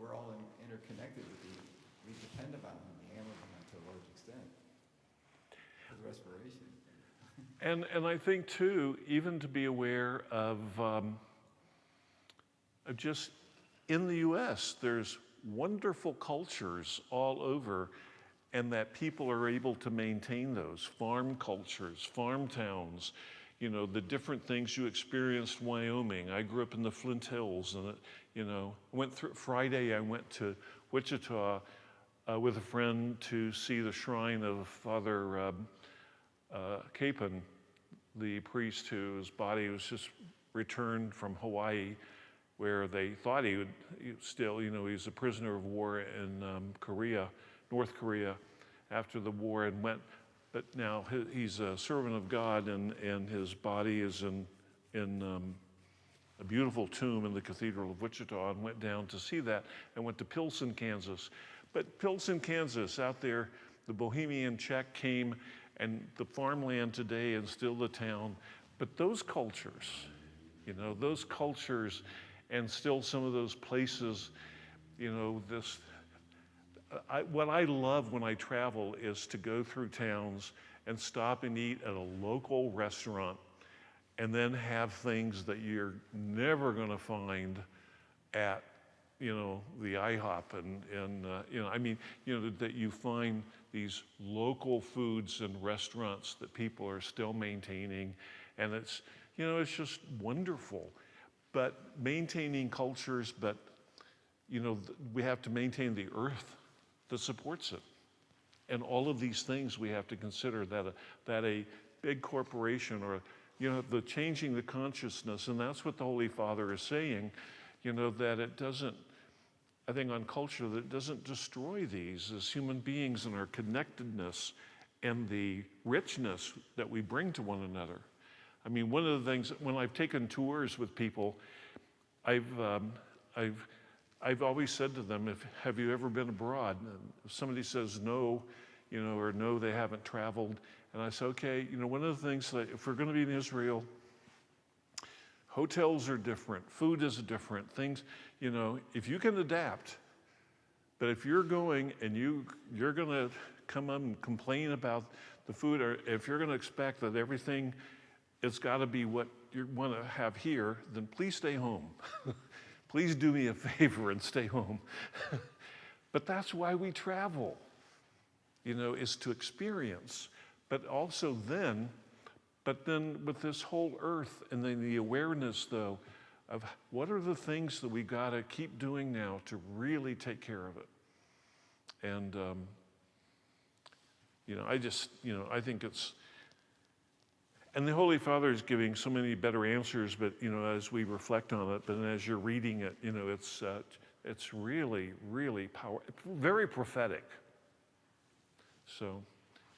We're all interconnected we depend upon the Amazon to a large extent for the respiration. And I think too, even to be aware of just in the U.S., there's wonderful cultures all over, and that people are able to maintain those farm cultures, farm towns. The different things you experienced in Wyoming. I grew up in the Flint Hills, and Friday I went to Wichita with a friend to see the shrine of Father Capon, the priest whose body was just returned from Hawaii, where they thought he was a prisoner of war in North Korea, after the war, and went. But now he's a servant of God, and his body is in a beautiful tomb in the Cathedral of Wichita, and went down to see that, and went to Pilsen, Kansas. But Pilsen, Kansas, out there, the Bohemian Czech came, and the farmland today is still the town. But those cultures, and still some of those places, what I love when I travel is to go through towns and stop and eat at a local restaurant, and then have things that you're never going to find at, the IHOP, that you find these local foods and restaurants that people are still maintaining, and it's just wonderful. But maintaining cultures, we have to maintain the earth that supports it. And all of these things we have to consider, that a big corporation or, the changing the consciousness, and that's what the Holy Father is saying, that it doesn't, I think on culture, that it doesn't destroy these as human beings and our connectedness and the richness that we bring to one another. I mean, one of the things, when I've taken tours with people, I've always said to them, have you ever been abroad? And if somebody says no, or no, they haven't traveled. And I say, okay, one of the things that if we're going to be in Israel, hotels are different, food is different, things, if you can adapt, but if you're going and you're going to come up and complain about the food, or if you're going to expect that everything, it's got to be what you want to have here, then please stay home. Please do me a favor and stay home. But that's why we travel, is to experience. But also then with this whole earth and then the awareness, though, of what are the things that we got to keep doing now to really take care of it. And, I think it's, and the Holy Father is giving so many better answers, but, as we reflect on it, but as you're reading it, it's really, really very prophetic. So,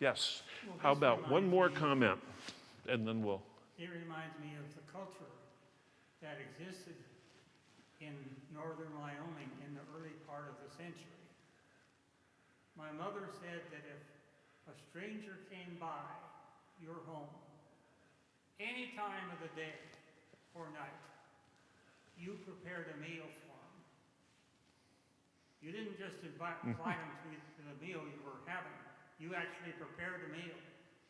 yes. Well, How about one more me, comment, and then we'll. It reminds me of the culture that existed in northern Wyoming in the early part of the century. My mother said that if a stranger came by your home, any time of the day or night, you prepared a meal for them. You didn't just invite them to the meal you were having. You actually prepared a meal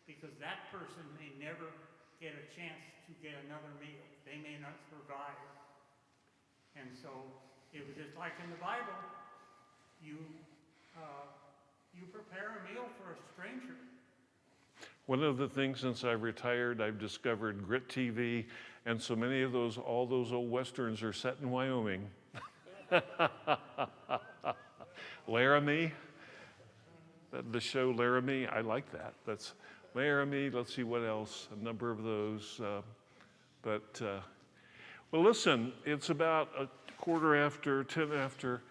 because that person may never get a chance to get another meal. They may not survive. And so it was just like in the Bible. You prepare a meal for a stranger. One of the things since I've retired, I've discovered Grit TV, and so many of all those old westerns are set in Wyoming. Laramie, the show Laramie, I like that. That's Laramie, let's see what else, a number of those. Well, listen, it's about 10 after.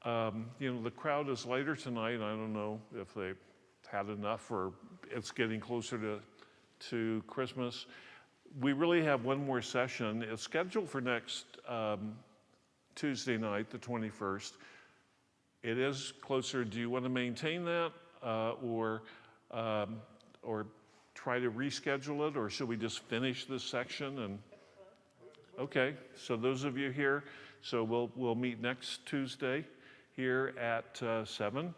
The crowd is lighter tonight. I don't know if they've had enough or it's getting closer to Christmas. We really have one more session. It's scheduled for next Tuesday night, the 21st. It is closer. Do you want to maintain that or try to reschedule it, or should we just finish this section? And okay, so those of you here, so we'll meet next Tuesday here at 7.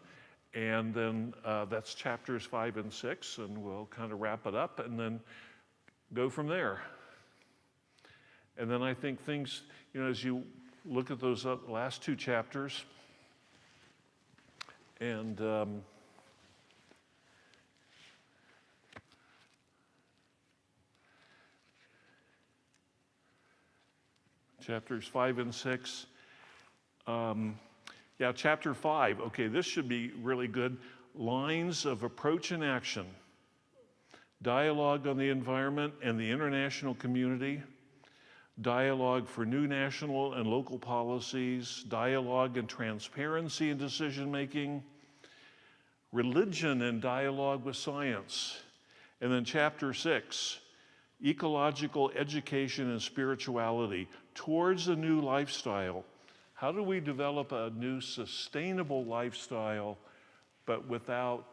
And then that's chapters 5 and 6, and we'll kind of wrap it up and then go from there. And then I think things, as you look at those last 2 chapters, and chapters 5 and 6, yeah, chapter 5, okay, this should be really good. Lines of approach and action. Dialogue on the environment and the international community. Dialogue for new national and local policies. Dialogue and transparency in decision making. Religion and dialogue with science. And then chapter 6, ecological education and spirituality towards a new lifestyle. How do we develop a new sustainable lifestyle, but without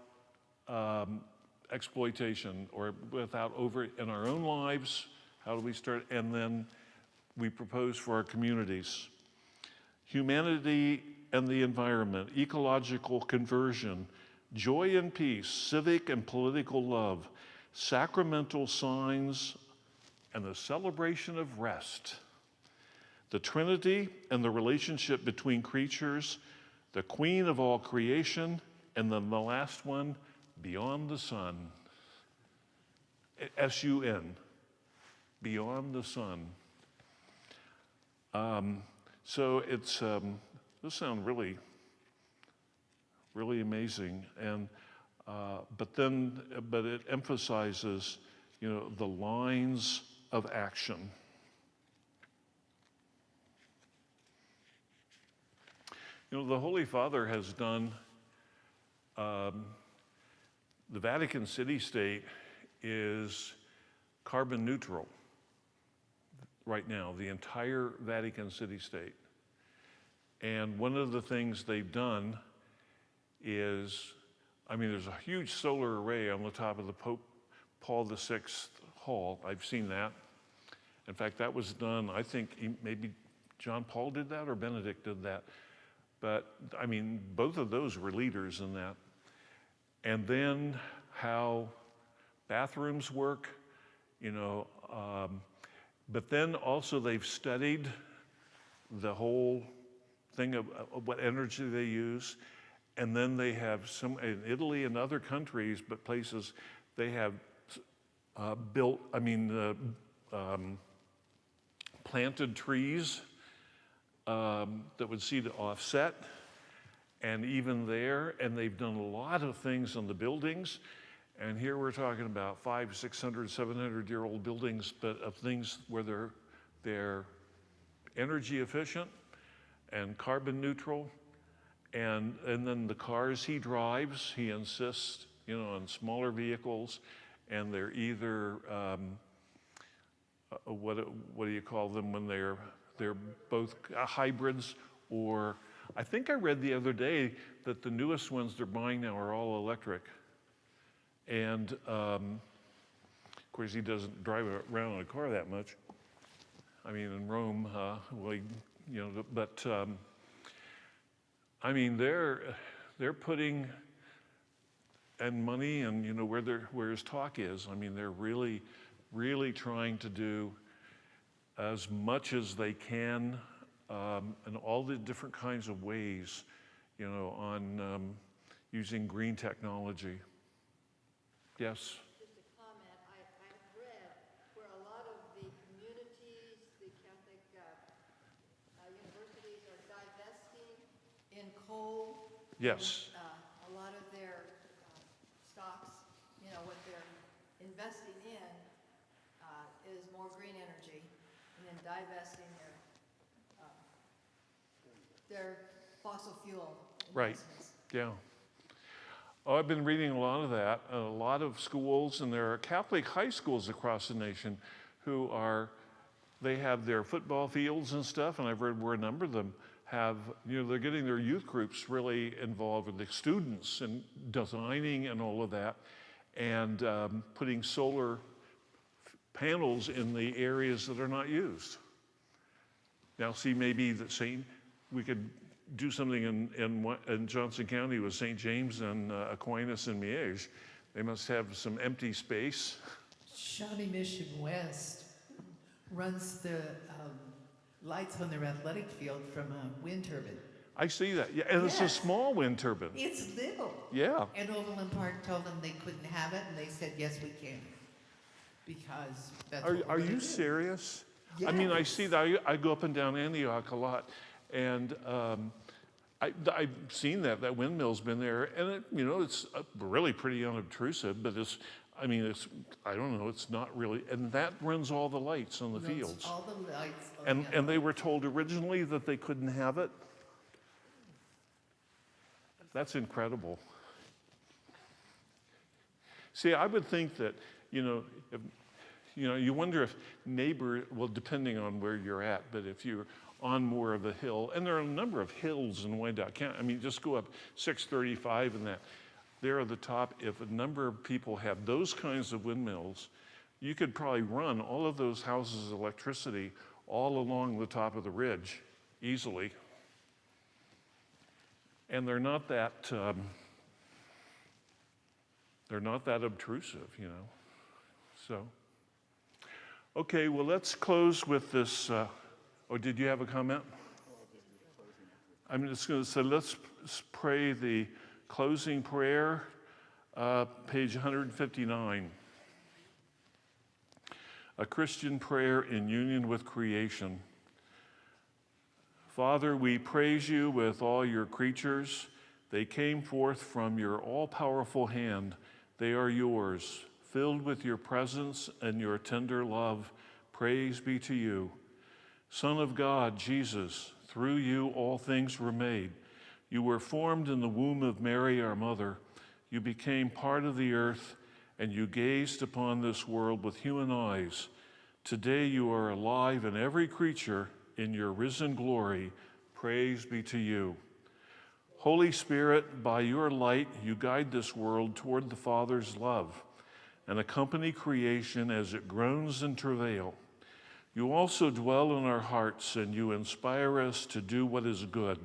exploitation or without in our own lives? How do we start? And then we propose for our communities. Humanity and the environment, ecological conversion, joy and peace, civic and political love, sacramental signs, and the celebration of rest. The Trinity and the relationship between creatures, the Queen of all creation, and then the last one, beyond the sun. S-U-N, beyond the sun. So it's, this sounds really, really amazing. And but it emphasizes, the lines of action. The Holy Father has done, the Vatican City-State is carbon neutral right now, the entire Vatican City-State. And one of the things they've done is, there's a huge solar array on the top of the Pope Paul VI Hall. I've seen that. In fact, that was done, I think maybe John Paul did that or Benedict did that. But, both of those were leaders in that. And then how bathrooms work, but then also they've studied the whole thing of what energy they use. And then they have some, in Italy and other countries, but places, they have planted trees that would see the offset, and even there, and they've done a lot of things on the buildings, and here we're talking about 500, 600, 700-year-old buildings, but of things where they're energy efficient and carbon neutral, and then the cars he drives, he insists, on smaller vehicles, and they're either what do you call them when they're both hybrids, or I think I read the other day that the newest ones they're buying now are all electric. And of course, he doesn't drive around in a car that much. In Rome, they're putting and money and where his talk is. They're really, really trying to do as much as they can in all the different kinds of ways, on using green technology. Yes? Just a comment. I've read where a lot of the communities, the Catholic universities are divesting in coal. Yes. A lot of their stocks, what they're investing in is more green energy, and then divesting their fossil fuel investments. Right. Yeah. Oh, I've been reading a lot of that. A lot of schools, and there are Catholic high schools across the nation who they have their football fields and stuff, and I've read where a number of them have, they're getting their youth groups really involved with the students and designing and all of that, and putting solar panels in the areas that are not used. Now, see, maybe we could do something in Johnson County with St. James and Aquinas and Miege. They must have some empty space. Shawnee Mission West runs the lights on their athletic field from a wind turbine. I see that. Yeah, and It's a small wind turbine. It's little. Yeah. And Overland Park told them they couldn't have it, and they said, yes, we can. Because that's what we're Are gonna you do. serious? Yes. I see that. I go up and down Antioch a lot, and I've seen that windmill's been there, and it's really pretty unobtrusive, but it's I don't know, it's not really, and that runs all the lights on the Runs fields. all the lights on And they were told originally that they couldn't have it. That's incredible. See, I would think that, you wonder if well, depending on where you're at, but if you're on more of a hill, and there are a number of hills in Wyandotte County. Just go up 635 and that. There at the top, if a number of people have those kinds of windmills, you could probably run all of those houses' electricity all along the top of the ridge easily. And they're not that obtrusive, So, okay, well, let's close with this. Did you have a comment? I'm just going to say, let's pray the closing prayer, page 159. A Christian prayer in union with creation. Father, we praise you with all your creatures, They came forth from your all-powerful hand. They are yours, filled with your presence and your tender love. Praise be to you. Son of God, Jesus, through you all things were made. You were formed in the womb of Mary, our mother. You became part of the earth, and you gazed upon this world with human eyes. Today you are alive in every creature in your risen glory. Praise be to you. Holy Spirit, by your light, you guide this world toward the Father's love and accompany creation as it groans in travail. You also dwell in our hearts, and you inspire us to do what is good.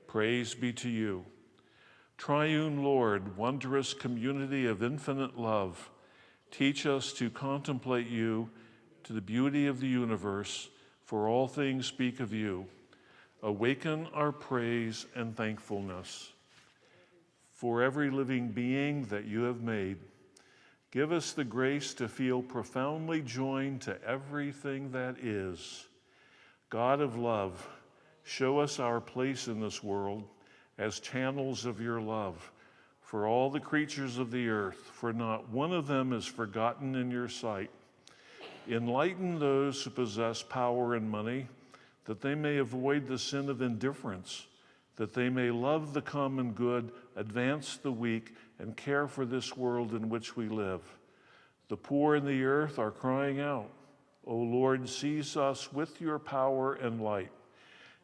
Praise be to you. Triune Lord, wondrous community of infinite love, teach us to contemplate you, to the beauty of the universe, for all things speak of you. Awaken our praise and thankfulness for every living being that you have made. Give us the grace to feel profoundly joined to everything that is. God of love, show us our place in this world as channels of your love for all the creatures of the earth, for not one of them is forgotten in your sight. Enlighten those who possess power and money, that they may avoid the sin of indifference, that they may love the common good, advance the weak, and care for this world in which we live. The poor in the earth are crying out, O Lord, seize us with your power and light.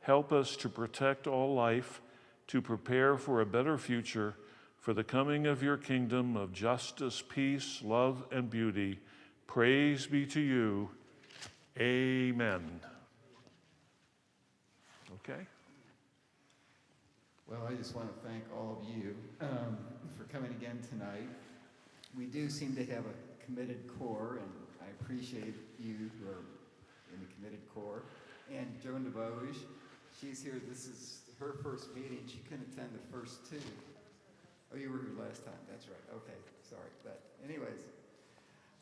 Help us to protect all life, to prepare for a better future, for the coming of your kingdom of justice, peace, love, and beauty. Praise be to you. Amen. Okay. Well, I just want to thank all of you for coming again tonight. We do seem to have a committed core, and I appreciate you who are in the committed core. And Joan DeVoge, she's here. This is her first meeting. She couldn't attend the first two. Oh, you were here last time. That's right. Okay, sorry. But anyways,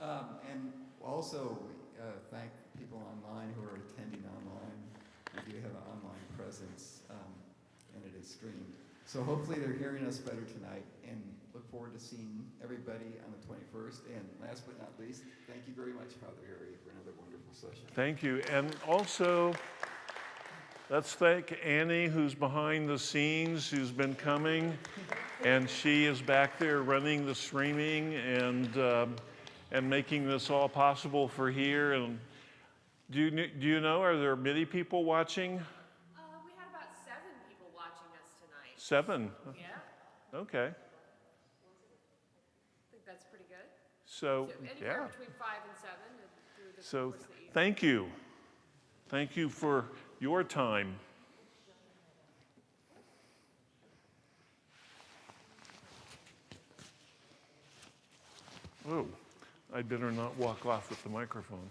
and also thank people online who are attending online. We do have an online presence, and it is streamed. So hopefully they're hearing us better tonight, and look forward to seeing everybody on the 21st. And last but not least, thank you very much, Father Harry, for another wonderful session. Thank you. And also, let's thank Annie, who's behind the scenes, who's been coming, and she is back there running the streaming and making this all possible for here. And do you know, are there many people watching? We had about 7 people watching us tonight. 7? Yeah. Okay. I think that's pretty good. So anywhere yeah. between 5 and 7 through the So course of the evening. thank you. Thank you for your time. Oh, I'd better not walk off with the microphone.